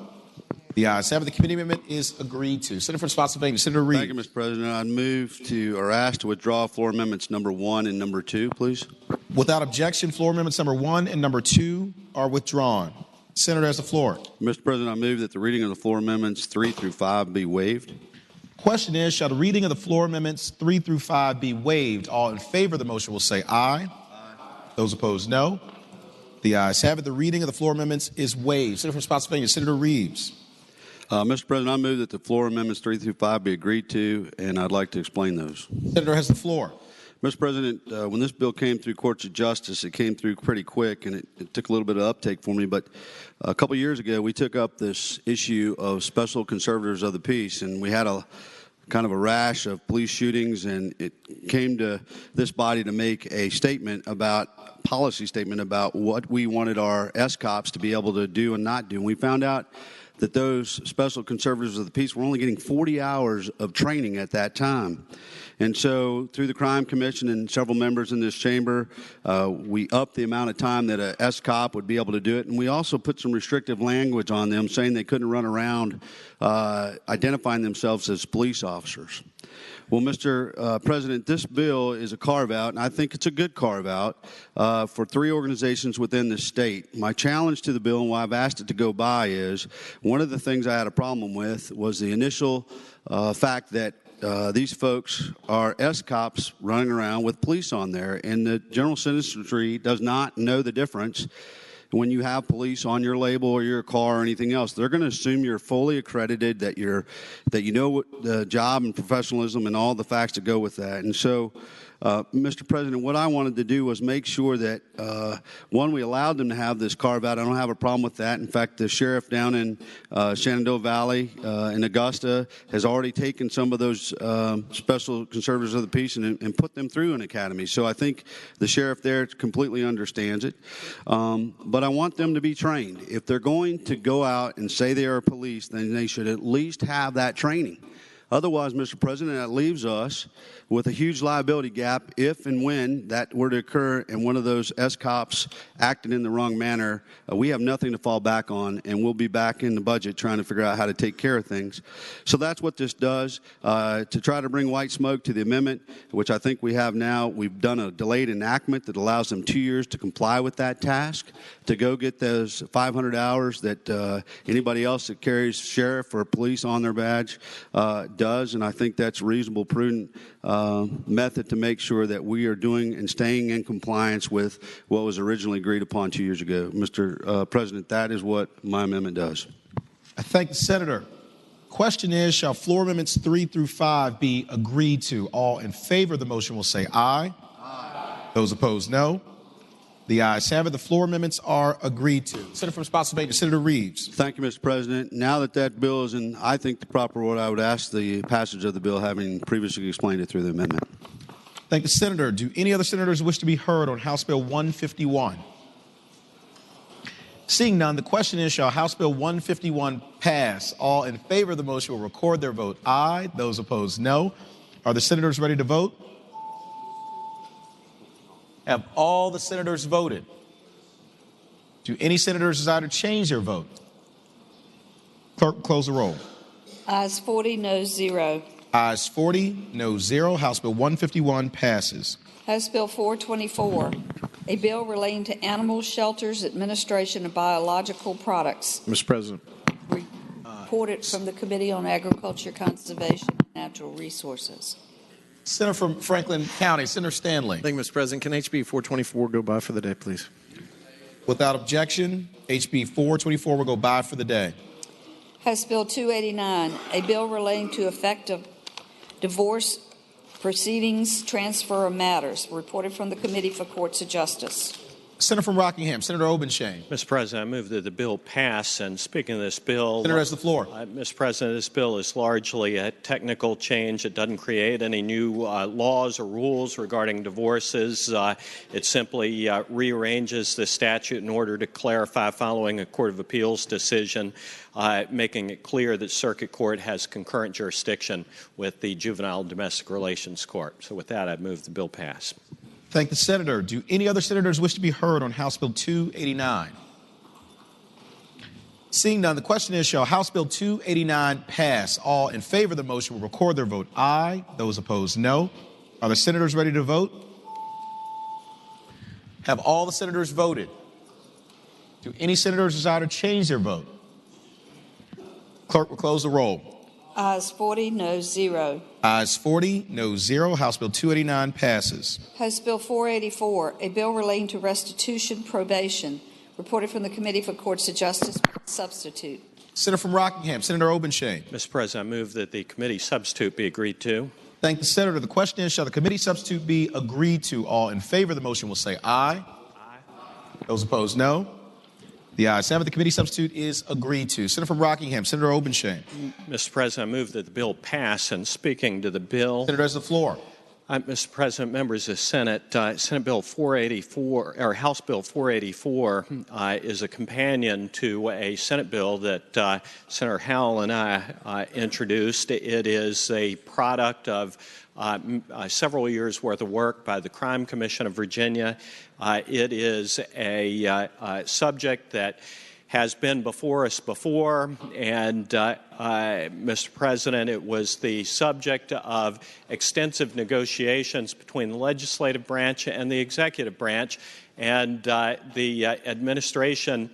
The ayes have it. The committee amendment is agreed to. Senator from Spotsylvania, Senator Reeves.
Thank you, Mr. President. I move to, or ask to withdraw floor amendments number 1 and number 2, please.
Without objection, floor amendments number 1 and number 2 are withdrawn. Senator has the floor.
Mr. President, I move that the reading of the floor amendments 3 through 5 be waived.
Question is, shall the reading of the floor amendments 3 through 5 be waived? All in favor of the motion will say aye. Those opposed, no. The ayes have it. The reading of the floor amendments is waived. Senator from Spotsylvania, Senator Reeves.
Mr. President, I move that the floor amendments 3 through 5 be agreed to, and I'd like to explain those.
Senator has the floor.
Mr. President, when this bill came through Courts of Justice, it came through pretty quick, and it took a little bit of uptake for me. But a couple years ago, we took up this issue of special conservators of the peace, and we had a kind of a rash of police shootings, and it came to this body to make a policy statement about what we wanted our S-cops to be able to do and not do. And we found out that those special conservators of the peace were only getting 40 hours of training at that time. And so through the Crime Commission and several members in this chamber, we upped the amount of time that a S-cop would be able to do it. And we also put some restrictive language on them saying they couldn't run around identifying themselves as police officers. Well, Mr. President, this bill is a carve-out, and I think it's a good carve-out for 3 organizations within the state. My challenge to the bill and why I've asked it to go by is one of the things I had a problem with was the initial fact that these folks are S-cops running around with police on there, and the general citizenry does not know the difference. When you have police on your label or your car or anything else, they're going to assume you're fully accredited, that you know what the job and professionalism and all the facts that go with that. And so, Mr. President, what I wanted to do was make sure that, one, we allowed them to have this carve-out. I don't have a problem with that. In fact, the sheriff down in Shenandoah Valley in Augusta has already taken some of those special conservators of the peace and put them through an academy. So I think the sheriff there completely understands it. But I want them to be trained. If they're going to go out and say they are police, then they should at least have that training. Otherwise, Mr. President, that leaves us with a huge liability gap if and when that were to occur and one of those S-cops acted in the wrong manner. We have nothing to fall back on, and we'll be back in the budget trying to figure out how to take care of things. So that's what this does. To try to bring white smoke to the amendment, which I think we have now, we've done a delayed enactment that allows them 2 years to comply with that task, to go get those 500 hours that anybody else that carries sheriff or police on their badge does, and I think that's a reasonable, prudent method to make sure that we are doing and staying in compliance with what was originally agreed upon 2 years ago. Mr. President, that is what my amendment does.
I thank the Senator. Question is, shall floor amendments 3 through 5 be agreed to? All in favor of the motion will say aye. Aye. Those opposed, no. The ayes have it. The floor amendments are agreed to. Senator from Spotsylvania, Senator Reeves.
Thank you, Mr. President. Now that that bill is in, I think, the proper order, I would ask the passage of the bill, having previously explained it through the amendment.
Thank the Senator. Do any other senators wish to be heard on House Bill 151? Seeing none, the question is, shall House Bill 151 pass? All in favor of the motion will record their vote aye. Those opposed, no. Are the senators ready to vote? Have all the senators voted? Do any senators desire to change their vote? Clerk, close the roll.
Ayes 40, noes 0.
Ayes 40, noes 0. House Bill 151 passes.
House Bill 424, a bill relating to animal shelters, administration of biological products.
Mr. President.
Reported from the Committee on Agriculture, Conservation, and Natural Resources.
Senator from Franklin County, Senator Stanley.
Thank you, Mr. President. Can HB 424 go by for the day, please?
Without objection, HB 424 will go by for the day.
House Bill 289, a bill relating to effective divorce proceedings, transfer of matters, reported from the Committee for Courts of Justice.
Senator from Rockingham, Senator Obenshain.
Mr. President, I move that the bill pass. And speaking of this bill,
Senator has the floor.
Mr. President, this bill is largely a technical change. It doesn't create any new laws or rules regarding divorces. It simply rearranges the statute in order to clarify following a Court of Appeals decision, making it clear that Circuit Court has concurrent jurisdiction with the Juvenile and Domestic Relations Court. So with that, I move the bill pass.
Thank the senator. Do any other senators wish to be heard on House Bill 289? Seeing none, the question is, shall House Bill 289 pass? All in favor of the motion will record their vote aye. Those opposed, no. Are the senators ready to vote? Have all the senators voted? Do any senators desire to change their vote? Clerk will close the roll.
Ayes 40, no 0.
Ayes 40, no 0. House Bill 289 passes.
House Bill 484, a bill relating to restitution probation, reported from the Committee for Courts of Justice, substitute.
Senator from Rockingham, Senator Obenshain.
Mr. President, I move that the committee substitute be agreed to.
Thank the senator. The question is, shall the committee substitute be agreed to? All in favor of the motion will say aye. Aye. Those opposed, no. The ayes have it. The committee substitute is agreed to. Senator from Rockingham, Senator Obenshain.
Mr. President, I move that the bill pass. And speaking to the bill,
Senator has the floor.
Mr. President, members of the Senate, Senate Bill 484, or House Bill 484, is a companion to a Senate bill that Senator Howell and I introduced. It is a product of several years' worth of work by the Crime Commission of Virginia. It is a subject that has been before us before, and Mr. President, it was the subject of extensive negotiations between the legislative branch and the executive branch, and the administration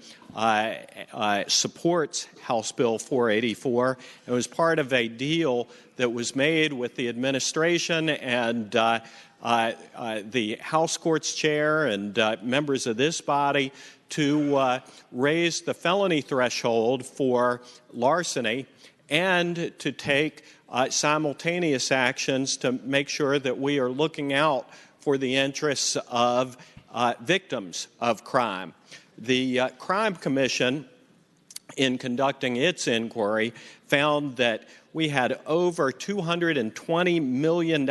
supports House Bill 484. It was part of a deal that was made with the administration and the House Courts Chair and members of this body to raise the felony threshold for larceny and to take simultaneous actions to make sure that we are looking out for the interests of victims of crime. The Crime Commission, in conducting its inquiry, found that we had over $220 million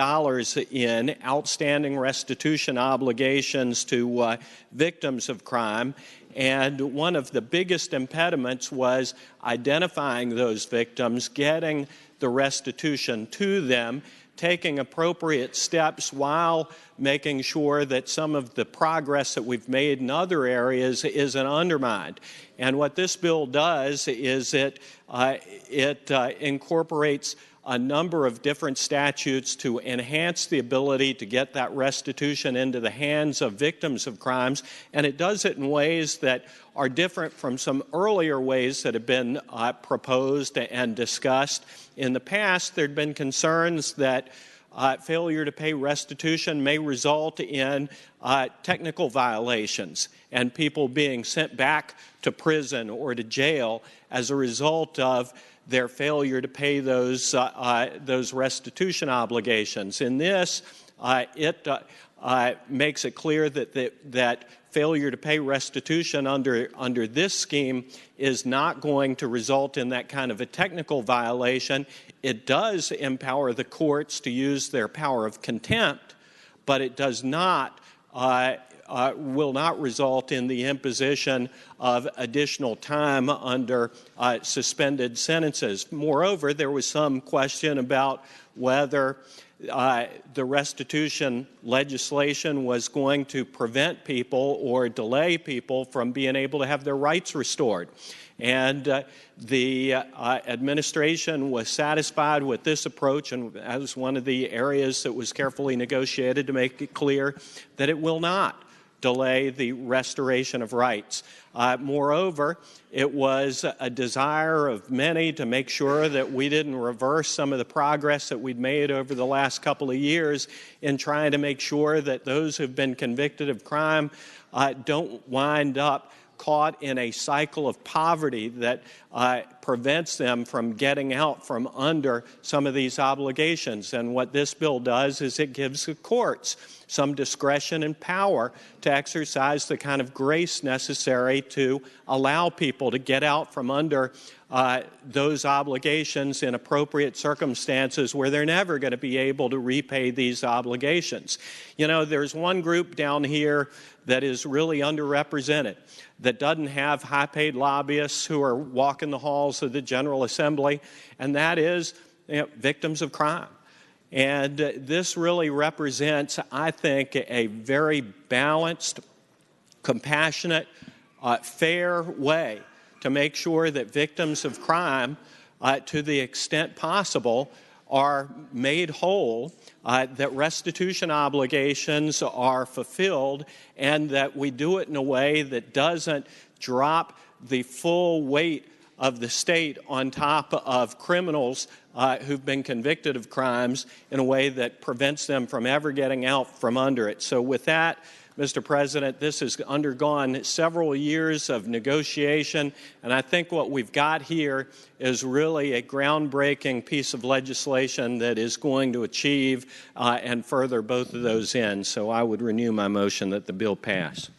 in outstanding restitution obligations to victims of crime. And one of the biggest impediments was identifying those victims, getting the restitution to them, taking appropriate steps while making sure that some of the progress that we've made in other areas isn't undermined. And what this bill does is it incorporates a number of different statutes to enhance the ability to get that restitution into the hands of victims of crimes, and it does it in ways that are different from some earlier ways that have been proposed and discussed. In the past, there had been concerns that failure to pay restitution may result in technical violations and people being sent back to prison or to jail as a result of their failure to pay those restitution obligations. In this, it makes it clear that failure to pay restitution under this scheme is not going to result in that kind of a technical violation. It does empower the courts to use their power of contempt, but it does not will not result in the imposition of additional time under suspended sentences. Moreover, there was some question about whether the restitution legislation was going to prevent people or delay people from being able to have their rights restored. And the administration was satisfied with this approach, and that was one of the areas that was carefully negotiated to make it clear that it will not delay the restoration of rights. Moreover, it was a desire of many to make sure that we didn't reverse some of the progress that we'd made over the last couple of years in trying to make sure that those who've been convicted of crime don't wind up caught in a cycle of poverty that prevents them from getting out from under some of these obligations. And what this bill does is it gives the courts some discretion and power to exercise the kind of grace necessary to allow people to get out from under those obligations in appropriate circumstances where they're never going to be able to repay these obligations. You know, there's one group down here that is really underrepresented, that doesn't have high-paid lobbyists who are walking the halls of the General Assembly, and that is victims of crime. And this really represents, I think, a very balanced, compassionate, fair way to make sure that victims of crime, to the extent possible, are made whole, that restitution obligations are fulfilled, and that we do it in a way that doesn't drop the full weight of the state on top of criminals who've been convicted of crimes in a way that prevents them from ever getting out from under it. So with that, Mr. President, this has undergone several years of negotiation, and I think what we've got here is really a groundbreaking piece of legislation that is going to achieve and further both of those ends. So I would renew my motion that the bill pass.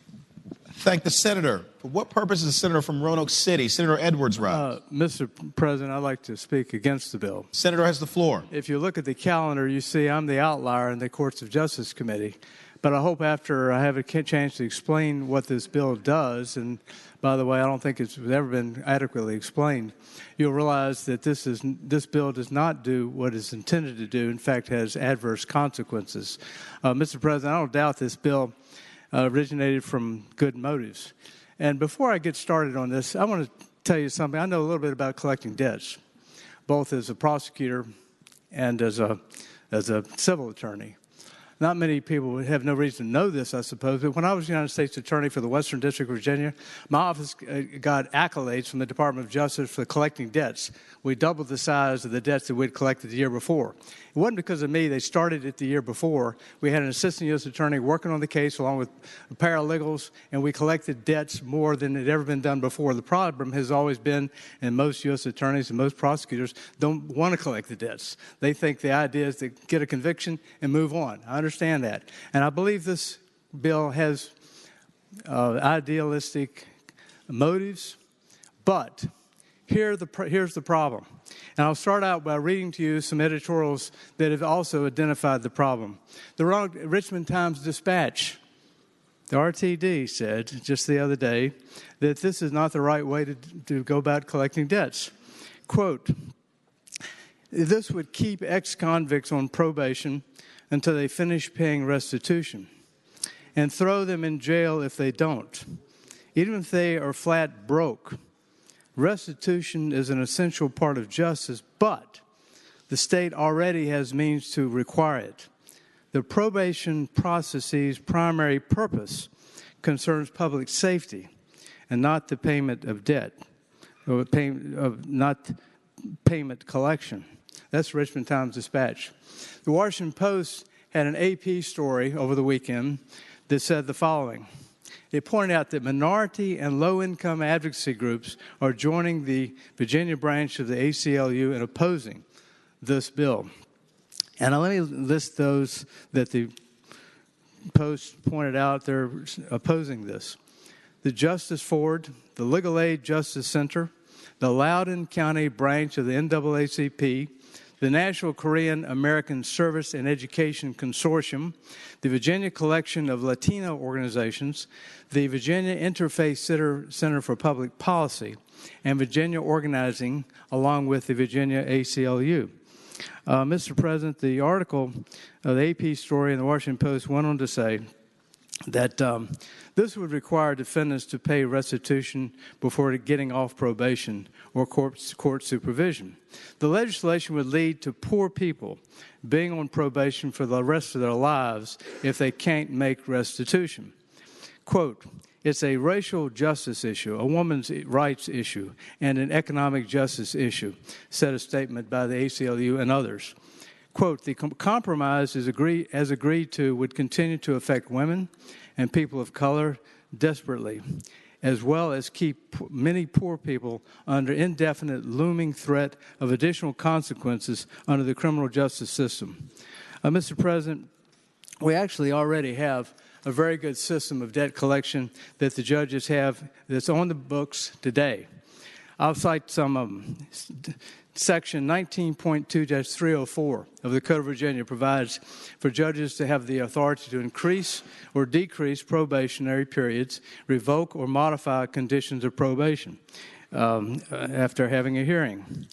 Thank the senator. For what purpose is the senator from Roanoke City? Senator Edwards rise.
Mr. President, I'd like to speak against the bill.
Senator has the floor.
If you look at the calendar, you see I'm the outlier in the Courts of Justice Committee. But I hope after I have a chance to explain what this bill does, and by the way, I don't think it's ever been adequately explained, you'll realize that this bill does not do what it's intended to do. In fact, has adverse consequences. Mr. President, I don't doubt this bill originated from good motives. And before I get started on this, I want to tell you something. I know a little bit about collecting debts, both as a prosecutor and as a civil attorney. Not many people have no reason to know this, I suppose, but when I was United States Attorney for the Western District of Virginia, my office got accolades from the Department of Justice for collecting debts. We doubled the size of the debts that we'd collected the year before. It wasn't because of me. They started it the year before. We had an assistant U.S. attorney working on the case along with paralegals, and we collected debts more than had ever been done before. The problem has always been, and most U.S. attorneys and most prosecutors don't want to collect the debts. They think the idea is to get a conviction and move on. I understand that. And I believe this bill has idealistic motives, but here's the problem. And I'll start out by reading to you some editorials that have also identified the problem. The Richmond Times-Dispatch, the RTD, said just the other day that this is not the right way to go about collecting debts. Quote, this would keep ex-convicts on probation until they finish paying restitution and throw them in jail if they don't, even if they are flat broke. Restitution is an essential part of justice, but the state already has means to require it. The probation process's primary purpose concerns public safety and not the payment of debt, or not payment collection. That's Richmond Times-Dispatch. The Washington Post had an AP story over the weekend that said the following. It pointed out that minority and low-income advocacy groups are joining the Virginia branch of the ACLU in opposing this bill. And let me list those that the Post pointed out they're opposing this. The Justice Ford, the Legal Aid Justice Center, the Loudoun County branch of the NAACP, the National Korean American Service and Education Consortium, the Virginia Collection of Latino Organizations, the Virginia Interfaith Center for Public Policy, and Virginia Organizing, along with the Virginia ACLU. Mr. President, the article, the AP story in the Washington Post went on to say that this would require defendants to pay restitution before getting off probation or court supervision. The legislation would lead to poor people being on probation for the rest of their lives if they can't make restitution. Quote, it's a racial justice issue, a woman's rights issue, and an economic justice issue, said a statement by the ACLU and others. Quote, the compromise as agreed to would continue to affect women and people of color desperately. as well as keep many poor people under indefinite looming threat of additional consequences under the criminal justice system. Mr. President, we actually already have a very good system of debt collection that the judges have that's on the books today. I'll cite some of them. Section 19.2-304 of the Code of Virginia provides for judges to have the authority to increase or decrease probationary periods, revoke or modify conditions of probation after having a hearing.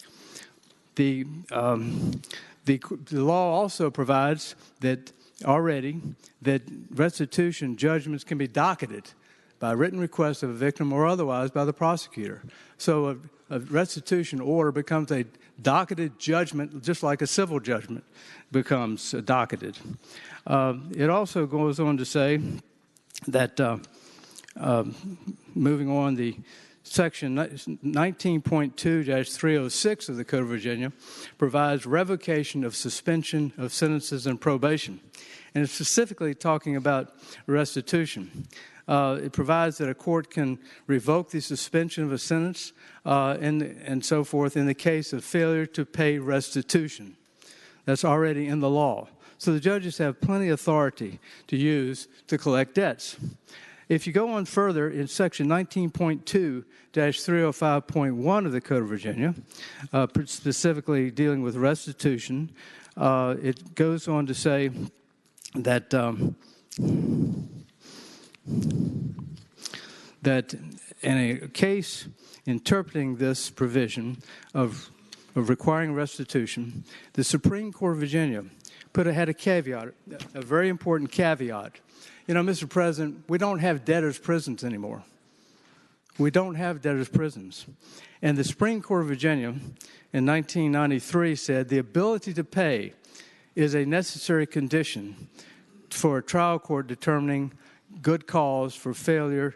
The law also provides that restitution judgments can be docketed by written request of a victim or otherwise by the prosecutor. So a restitution order becomes a docketed judgment, just like a civil judgment becomes docketed. It also goes on to say that, moving on, the Section 19.2-306 of the Code of Virginia provides revocation of suspension of sentences and probation. And it's specifically talking about restitution. It provides that a court can revoke the suspension of a sentence and so forth in the case of failure to pay restitution. That's already in the law. So the judges have plenty of authority to use to collect debts. If you go on further in Section 19.2-305.1 of the Code of Virginia, specifically dealing with restitution, it goes on to say that that in a case interpreting this provision of requiring restitution, the Supreme Court of Virginia had a caveat, a very important caveat. You know, Mr. President, we don't have debtors' prisons anymore. We don't have debtors' prisons. And the Supreme Court of Virginia in 1993 said the ability to pay is a necessary condition for a trial court determining good cause for failure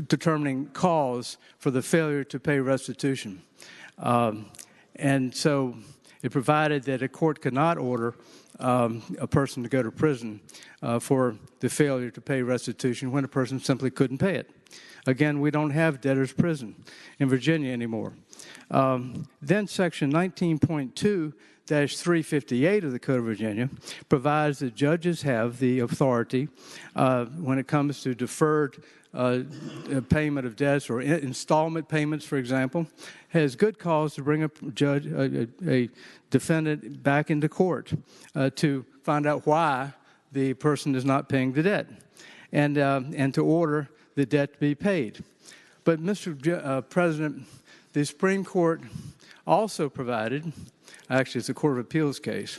determining cause for the failure to pay restitution. And so it provided that a court could not order a person to go to prison for the failure to pay restitution when a person simply couldn't pay it. Again, we don't have debtor's prison in Virginia anymore. Then Section 19.2-358 of the Code of Virginia provides that judges have the authority when it comes to deferred payment of debts or installment payments, for example, has good cause to bring a defendant back into court to find out why the person is not paying the debt and to order the debt to be paid. But, Mr. President, the Supreme Court also provided, actually it's a Court of Appeals case,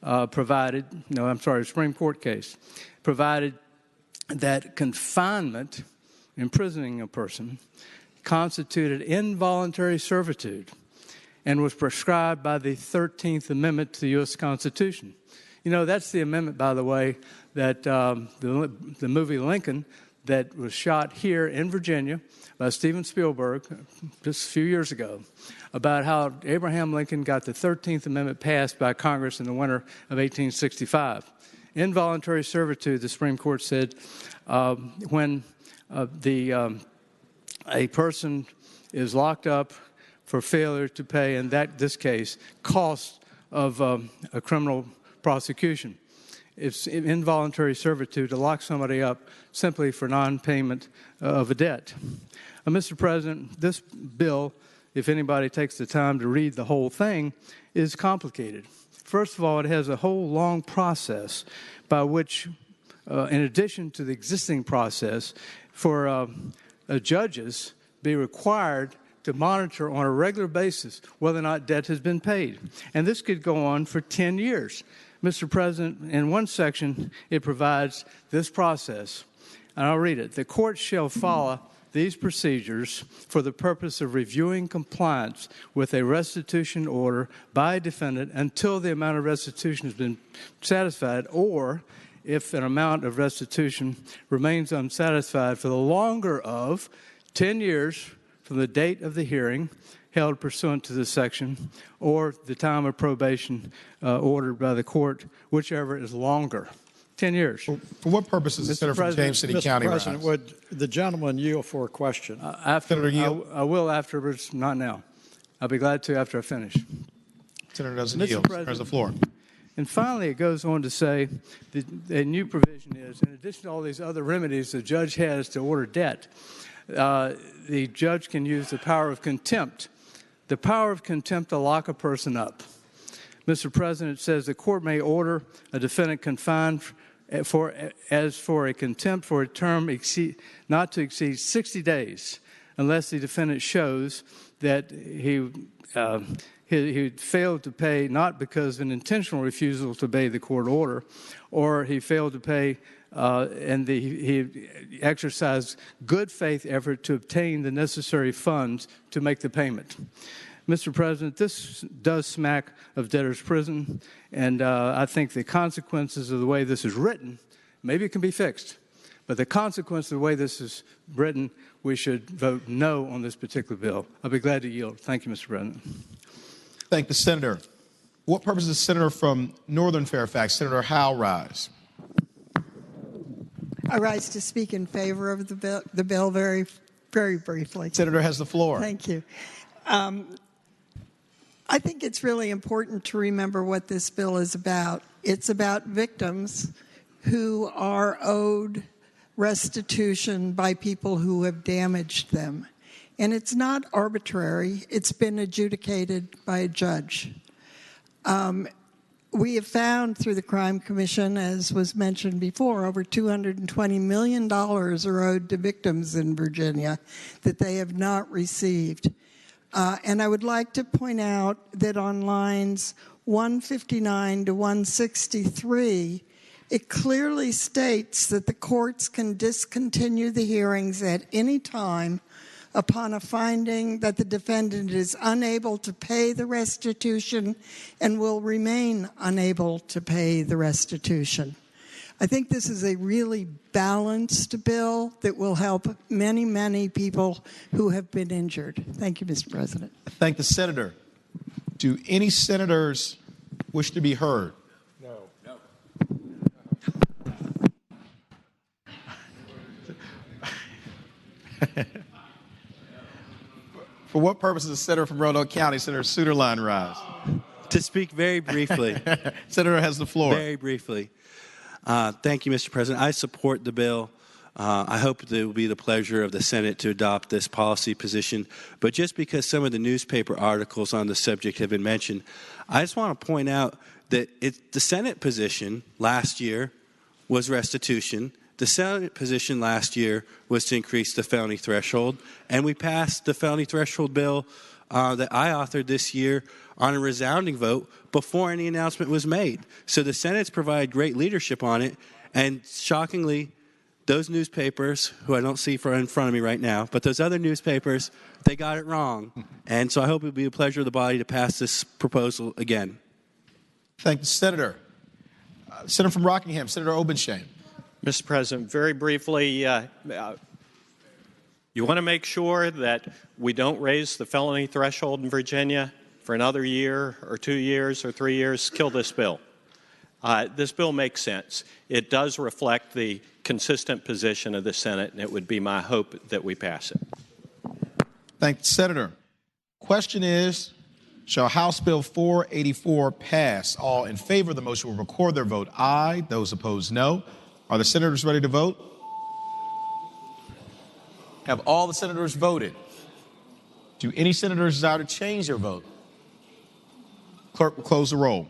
Supreme Court case, provided that confinement, imprisoning a person, constituted involuntary servitude and was prescribed by the 13th Amendment to the U.S. Constitution. You know, that's the amendment, by the way, that the movie Lincoln that was shot here in Virginia by Steven Spielberg just a few years ago, about how Abraham Lincoln got the 13th Amendment passed by Congress in the winter of 1865. Involuntary servitude, the Supreme Court said, when a person is locked up for failure to pay, in this case, cost of a criminal prosecution. It's involuntary servitude to lock somebody up simply for non-payment of a debt. Mr. President, this bill, if anybody takes the time to read the whole thing, is complicated. First of all, it has a whole long process by which, in addition to the existing process, for judges be required to monitor on a regular basis whether or not debt has been paid. And this could go on for 10 years. Mr. President, in one section, it provides this process, and I'll read it. The court shall follow these procedures for the purpose of reviewing compliance with a restitution order by a defendant until the amount of restitution has been satisfied, or if an amount of restitution remains unsatisfied for the longer of 10 years from the date of the hearing held pursuant to this section, or the time of probation ordered by the court, whichever is longer.
10 years.
For what purpose is the senator from James City County
Mr. President,
rise?
would the gentleman yield for a question?
Senator, yield.
I will afterwards, not now. I'll be glad to after I finish.
Senator doesn't
Mr.
yield.
President,
There's the floor.
And finally, it goes on to say that a new provision is, in addition to all these other remedies the judge has to order debt, the judge can use the power of contempt. The power of contempt to lock a person up. Mr. President, it says the court may order a defendant confined for a contempt for a term not to exceed 60 days unless the defendant shows that he failed to pay not because of an intentional refusal to obey the court order, or he failed to pay and he exercised good faith effort to obtain the necessary funds to make the payment. Mr. President, this does smack of debtor's prison, and I think the consequences of the way this is written, maybe it can be fixed, but the consequence of the way this is written, we should vote no on this particular bill. I'll be glad to yield. Thank you, Mr. President.
Thank the senator. What purpose does the senator from Northern Fairfax, Senator Howe, rise?
I rise to speak in favor of the bill very, very briefly.
Senator has the floor.
Thank you. I think it's really important to remember what this bill is about. It's about victims who are owed restitution by people who have damaged them. And it's not arbitrary. It's been adjudicated by a judge. We have found through the Crime Commission, as was mentioned before, over $220 million are owed to victims in Virginia that they have not received. And I would like to point out that on lines 159 to 163, it clearly states that the courts can discontinue the hearings at any time upon a finding that the defendant is unable to pay the restitution and will remain unable to pay the restitution. I think this is a really balanced bill that will help many, many people who have been injured. Thank you, Mr. President.
Thank the senator. Do any senators wish to be heard?
No.
For what purpose does the senator from Roanoke County, Senator Suderline, rise?
To speak very briefly.
Senator has the floor.
Very briefly. Thank you, Mr. President. I support the bill. I hope that it will be the pleasure of the Senate to adopt this policy position. But just because some of the newspaper articles on the subject have been mentioned, I just want to point out that the Senate position last year was restitution. The Senate position last year was to increase the felony threshold, and we passed the felony threshold bill that I authored this year on a resounding vote before any announcement was made. So the Senate's provided great leadership on it, and shockingly, those newspapers, who I don't see in front of me right now, but those other newspapers, they got it wrong. And so I hope it will be a pleasure of the body to pass this proposal again.
Thank the senator. Senator from Rockingham, Senator Obenshain.
Mr. President, very briefly, you want to make sure that we don't raise the felony threshold in Virginia for another year or 2 years or 3 years, kill this bill. This bill makes sense. It does reflect the consistent position of the Senate, and it would be my hope that we pass it.
Thank the senator. Question is, shall House Bill 484 pass? All in favor of the motion will record their vote aye. Those opposed, no. Are the senators ready to vote? Have all the senators voted? Do any senators desire to change their vote? Clerk will close the roll.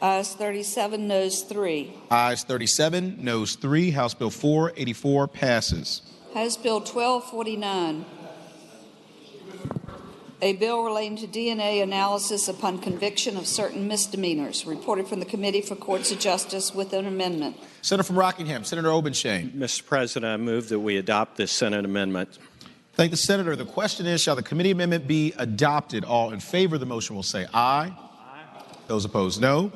Ayes 37, noes 3.
Ayes 37, noes 3. House Bill 484 passes.
House Bill 1249, a bill relating to DNA analysis upon conviction of certain misdemeanors, reported from the Committee for Courts of Justice with an amendment.
Senator from Rockingham, Senator Obenshain.
Mr. President, I move that we adopt this Senate amendment.
Thank the senator. The question is, shall the committee amendment be adopted? All in favor of the motion will say aye. Those opposed, no.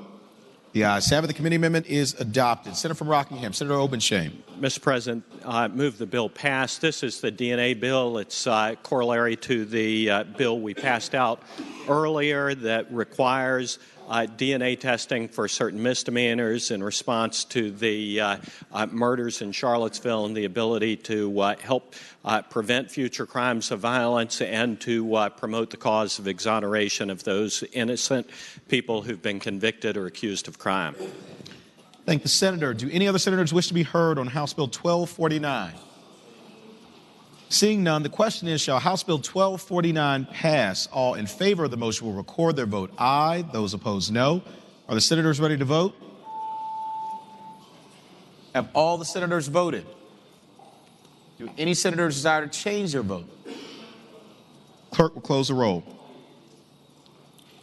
The ayes have it. The committee amendment is adopted. Senator from Rockingham, Senator Obenshain.
Mr. President, I move the bill pass. This is the DNA bill. It's corollary to the bill we passed out earlier that requires DNA testing for certain misdemeanors in response to the murders in Charlottesville, and the ability to help prevent future crimes of violence and to promote the cause of exoneration of those innocent people who've been convicted or accused of crime.
Thank the senator. Do any other senators wish to be heard on House Bill 1249? Seeing none, the question is, shall House Bill 1249 pass? All in favor of the motion will record their vote aye. Those opposed, no. Are the senators ready to vote? Have all the senators voted? Do any senators desire to change their vote? Clerk will close the roll.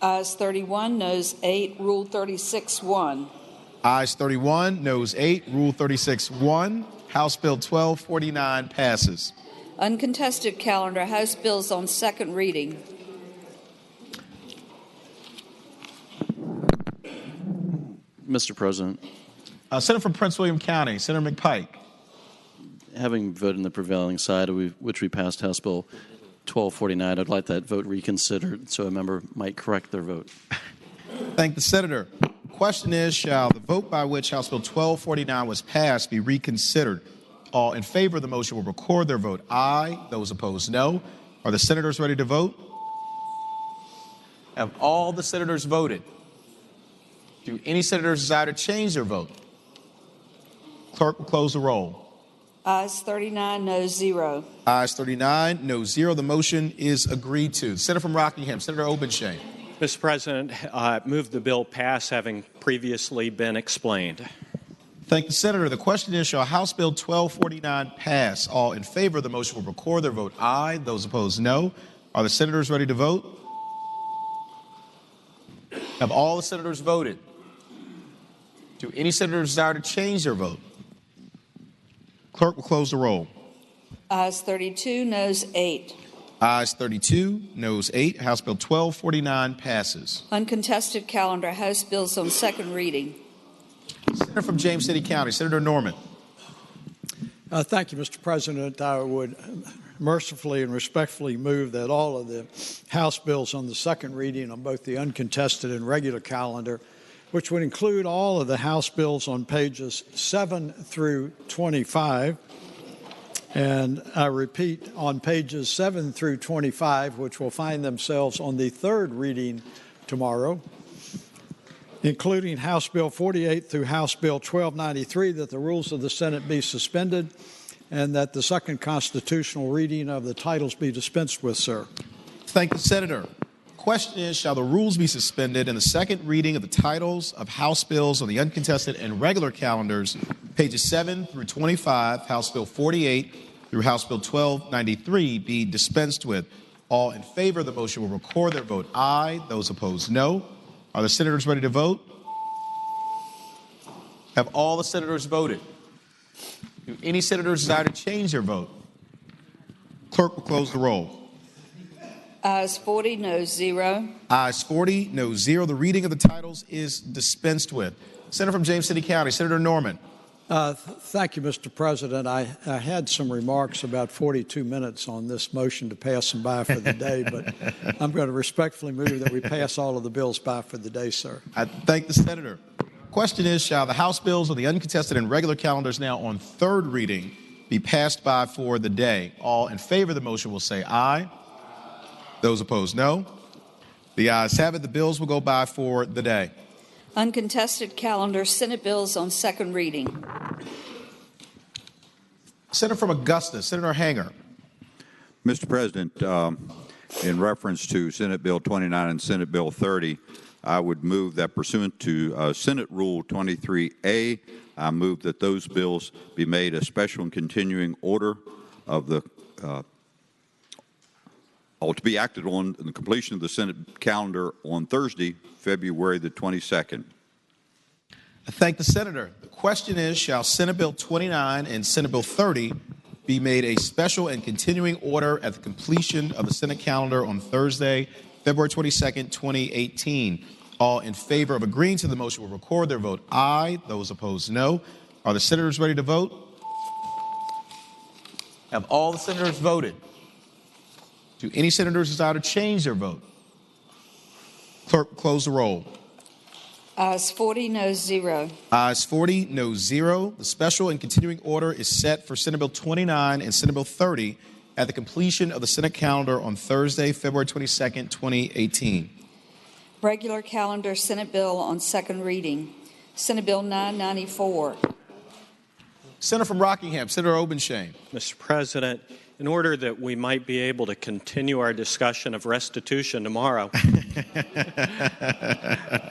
Ayes 31, noes 8, Rule 36-1.
Ayes 31, noes 8, Rule 36-1. House Bill 1249 passes.
Uncontested calendar, House bills on second reading.
Mr. President.
Senator from Prince William County, Senator McPike.
Having voted in the prevailing side, which we passed House Bill 1249, I'd like that vote reconsidered so a member might correct their vote.
Thank the senator. The question is, shall the vote by which House Bill 1249 was passed be reconsidered? All in favor of the motion will record their vote aye. Those opposed, no. Are the senators ready to vote? Have all the senators voted? Do any senators desire to change their vote? Clerk will close the roll.
Ayes 39, noes 0.
Ayes 39, noes 0. The motion is agreed to. Senator from Rockingham, Senator Obenshain.
Mr. President, I move the bill pass, having previously been explained.
Thank the senator. The question is, shall House Bill 1249 pass? All in favor of the motion will record their vote aye. Those opposed, no. Are the senators ready to vote? Have all the senators voted? Do any senators desire to change their vote? Clerk will close the roll.
Ayes 32, noes 8.
Ayes 32, noes 8. House Bill 1249 passes.
Uncontested calendar, House bills on second reading.
Senator from James City County, Senator Norman.
Thank you, Mr. President. I would mercifully and respectfully move that all of the House bills on the second reading on both the uncontested and regular calendar, which would include all of the House bills on pages 7 through 25, and I repeat, on pages 7 through 25, which will find themselves on the third reading tomorrow, including House Bill 48 through House Bill 1293, that the rules of the Senate be suspended and that the second constitutional reading of the titles be dispensed with, sir.
Thank the senator. Question is, shall the rules be suspended and the second reading of the titles of House bills on the uncontested and regular calendars, pages 7 through 25, House Bill 48 through House Bill 1293, be dispensed with? All in favor of the motion will record their vote aye. Those opposed, no. Are the senators ready to vote? Have all the senators voted? Do any senators desire to change their vote? Clerk will close the roll.
Ayes 40, noes 0.
Ayes 40, noes 0. The reading of the titles is dispensed with. Senator from James City County, Senator Norman.
Thank you, Mr. President. I had some remarks about 42 minutes on this motion to pass them by for the day, but I'm going to respectfully move that we pass all of the bills by for the day, sir.
I thank the senator. Question is, shall the House bills on the uncontested and regular calendars now on third reading be passed by for the day? All in favor of the motion will say aye. Those opposed, no. The ayes have it. The bills will go by for the day.
Uncontested calendar, Senate bills on second reading.
Senator from Augusta, Senator Hanger.
Mr. President, in reference to Senate Bill 29 and Senate Bill 30, I would move that pursuant to Senate Rule 23A, I move that those bills be made a special and continuing order of the to be acted on in the completion of the Senate calendar on Thursday, February the 22nd.
I thank the senator. The question is, shall Senate Bill 29 and Senate Bill 30 be made a special and continuing order at the completion of the Senate calendar on Thursday, February 22nd, 2018? All in favor of agreeing to the motion will record their vote aye. Those opposed, no. Are the senators ready to vote? Have all the senators voted? Do any senators desire to change their vote? Clerk, close the roll.
Ayes 40, no 0.
Ayes 40, no 0. The special and continuing order is set for Senate Bill 29 and Senate Bill 30 at the completion of the Senate calendar on Thursday, February 22nd, 2018.
Regular calendar Senate bill on second reading. Senate Bill 994.
Senator from Rockingham, Senator Obenshain.
Mr. President, in order that we might be able to continue our discussion of restitution tomorrow,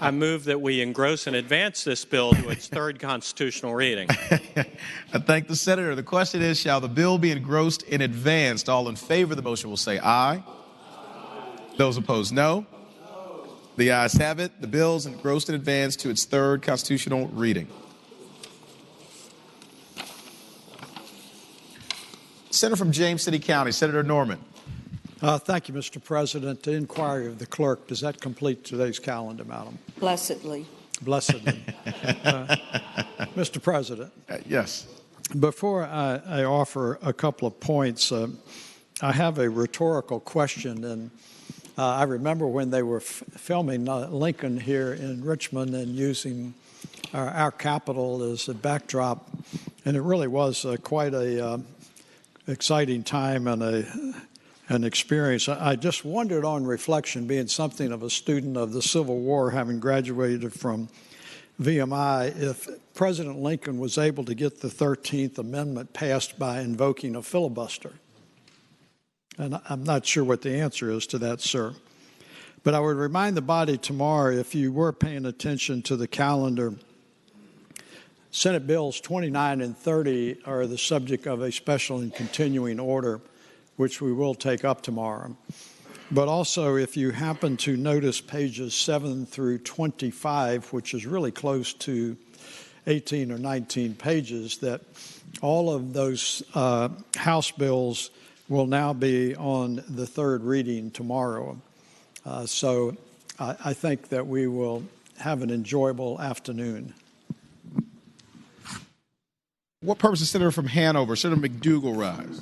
I move that we engross and advance this bill to its third constitutional reading.
I thank the senator. The question is, shall the bill be engrossed and advanced? All in favor of the motion will say aye. Those opposed, no. The ayes have it. The bill is engrossed and advanced to its third constitutional reading. Senator from James City County, Senator Norman.
Thank you, Mr. President. The inquiry of the clerk, does that complete today's calendar, Madam?
Blessedly.
Blessedly. Mr. President.
Yes.
Before I offer a couple of points, I have a rhetorical question. And I remember when they were filming Lincoln here in Richmond and using our Capitol as a backdrop. And it really was quite a exciting time and an experience. I just wondered on reflection, being something of a student of the Civil War, having graduated from VMI, if President Lincoln was able to get the 13th Amendment passed by invoking a filibuster. And I'm not sure what the answer is to that, sir. But I would remind the body tomorrow, if you were paying attention to the calendar, Senate Bills 29 and 30 are the subject of a special and continuing order, which we will take up tomorrow. But also, if you happen to notice pages 7 through 25, which is really close to 18 or 19 pages, that all of those House bills will now be on the third reading tomorrow. So I think that we will have an enjoyable afternoon.
What purpose is Senator from Hanover, Senator McDougal, rise?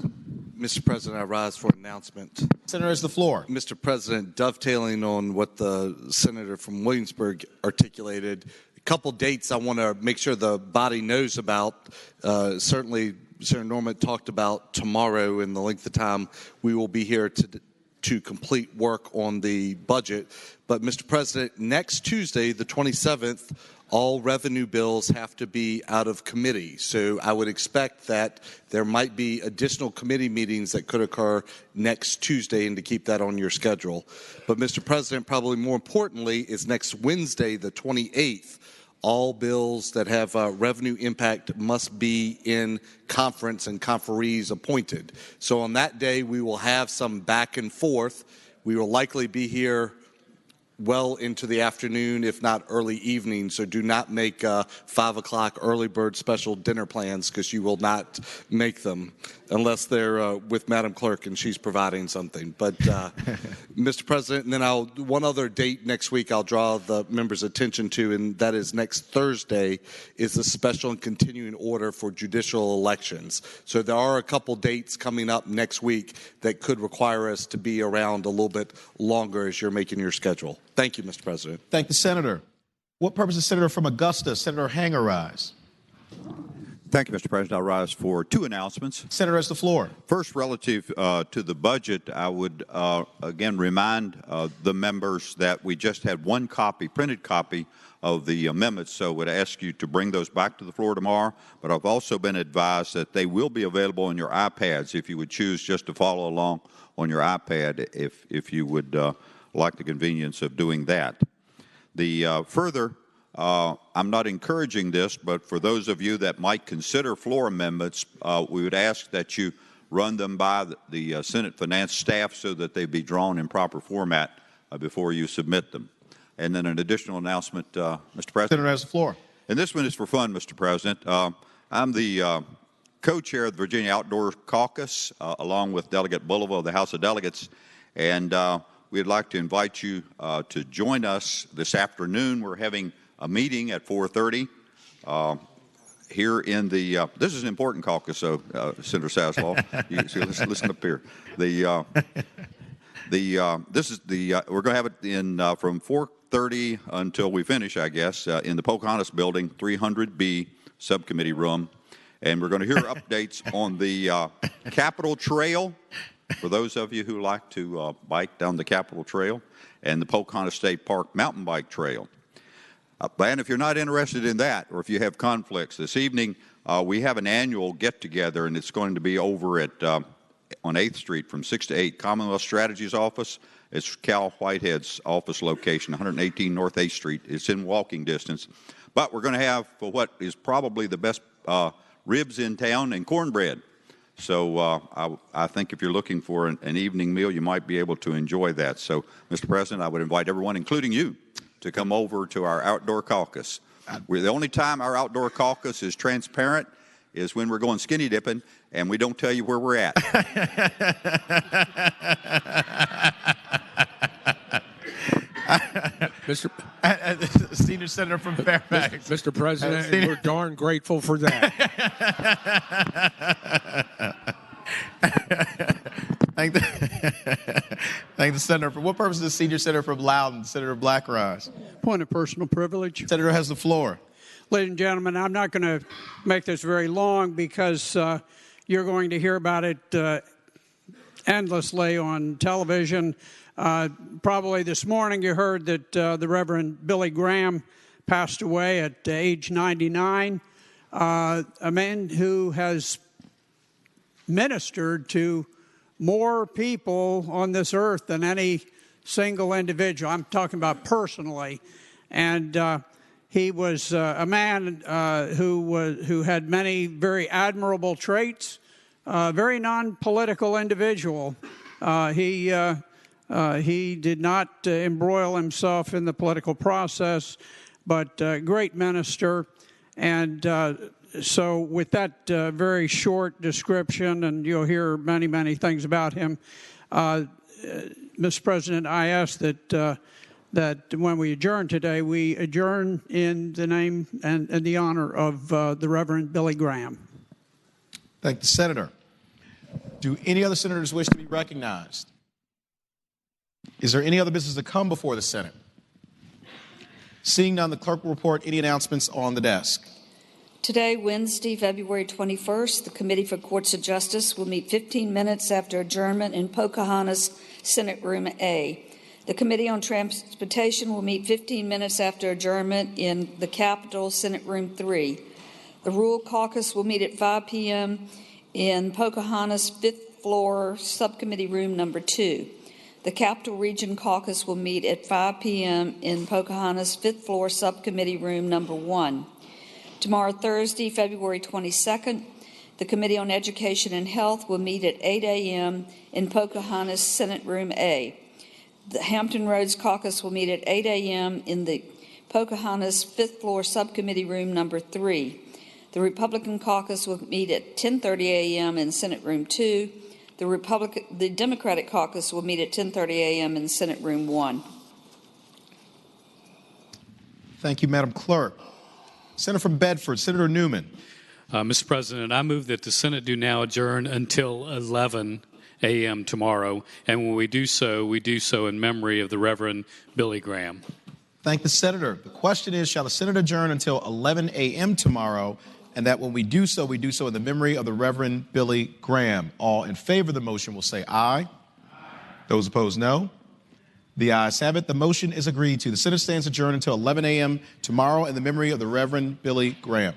Mr. President, I rise for announcement.
Senator has the floor.
Mr. President, dovetailing on what the senator from Williamsburg articulated, a couple dates I want to make sure the body knows about. Certainly, Senator Norman talked about tomorrow and the length of time we will be here to complete work on the budget. But, Mr. President, next Tuesday, the 27th, all revenue bills have to be out of committee. So I would expect that there might be additional committee meetings that could occur next Tuesday, and to keep that on your schedule. But, Mr. President, probably more importantly is next Wednesday, the 28th, all bills that have revenue impact must be in conference and conferees appointed. So on that day, we will have some back and forth. We will likely be here well into the afternoon, if not early evening. So do not make 5 o'clock early bird special dinner plans, because you will not make them unless they're with Madam Clerk and she's providing something. But Mr. President, and then one other date next week I'll draw the members' attention to, and that is next Thursday is the special and continuing order for judicial elections. So there are a couple dates coming up next week that could require us to be around a little bit longer as you're making your schedule. Thank you, Mr. President.
Thank the senator. What purpose is Senator from Augusta, Senator Hanger, rise?
Thank you, Mr. President. I'll rise for two announcements.
Senator has the floor.
First, relative to the budget, I would again remind the members that we just had one copy, printed copy of the amendments, so would ask you to bring those back to the floor tomorrow. But I've also been advised that they will be available on your iPads if you would choose just to follow along on your iPad, if you would like the convenience of doing that. Further, I'm not encouraging this, but for those of you that might consider floor amendments, we would ask that you run them by the Senate Finance staff so that they be drawn in proper format before you submit them. And then an additional announcement, Mr. President.
Senator has the floor.
And this one is for fun, Mr. President. I'm the co-chair of the Virginia Outdoor Caucus, along with Delegate Bulliva of the House of Delegates. And we'd like to invite you to join us this afternoon. We're having a meeting at 4:30 here in the. This is an important caucus, so Senator Sasslaw. So listen up here. We're going to have it in from 4:30 11:30 until we finish, I guess, in the Pocahontas Building, 300B Subcommittee Room. And we're going to hear updates on the Capitol Trail, for those of you who like to bike down the Capitol Trail, and the Pocahontas State Park Mountain Bike Trail. And if you're not interested in that, or if you have conflicts, this evening we have an annual get-together, and it's going to be over at on 8th Street from 6 to 8, Commonwealth Strategies Office. It's Cal Whitehead's office location, 118 North 8th Street. It's in walking distance. But we're going to have for what is probably the best ribs in town and cornbread. So I think if you're looking for an evening meal, you might be able to enjoy that. So, Mr. President, I would invite everyone, including you, to come over to our outdoor caucus. The only time our outdoor caucus is transparent is when we're going skinny dipping, and we don't tell you where we're at.
Senior Senator from Fairfax.
Mr. President, we're darn grateful for that.
Thank the Senator. For what purpose is the Senior Senator from Loudoun, Senator Blackrise?
Point of personal privilege.
Senator has the floor.
Ladies and gentlemen, I'm not going to make this very long because you're going to hear about it endlessly on television. Probably this morning you heard that the Reverend Billy Graham passed away at age 99, a man who has ministered to more people on this earth than any single individual. I'm talking about personally. And he was a man who had many very admirable traits, very non-political individual. He did not embroil himself in the political process, but great minister. And so with that very short description, and you'll hear many, many things about him, Mr. President, I ask that when we adjourn today, we adjourn in the name and the honor of the Reverend Billy Graham.
Thank the Senator. Do any other senators wish to be recognized? Is there any other business to come before the Senate? Seeing none, the clerk will report any announcements on the desk.
Today, Wednesday, February 21st, the Committee for Courts of Justice will meet 15 minutes after adjournment in Pocahontas, Senate Room A. The Committee on Transportation will meet 15 minutes after adjournment in the Capitol, Senate Room 3. The Rural Caucus will meet at 5 p.m. in Pocahontas, 5th floor, Subcommittee Room Number 2. The Capital Region Caucus will meet at 5 p.m. in Pocahontas, 5th floor, Subcommittee Room Number 1. Tomorrow, Thursday, February 22nd, the Committee on Education and Health will meet at 8 a.m. in Pocahontas, Senate Room A. The Hampton Roads Caucus will meet at 8 a.m. in the Pocahontas 5th floor Subcommittee Room Number 3. The Republican Caucus will meet at 10:30 a.m. in Senate Room 2. The Democratic Caucus will meet at 10:30 a.m. in Senate Room 1.
Thank you, Madam Clerk. Senator from Bedford, Senator Newman.
Mr. President, I move that the Senate do now adjourn until 11 a.m. tomorrow, and when we do so in memory of the Reverend Billy Graham.
Thank the Senator. The question is, shall the Senate adjourn until 11 a.m. tomorrow, and that when we do so in the memory of the Reverend Billy Graham? All in favor of the motion will say aye. Those opposed, no. The ayes have it. The motion is agreed to. The Senate stands adjourned until 11 a.m. tomorrow in the memory of the Reverend Billy Graham.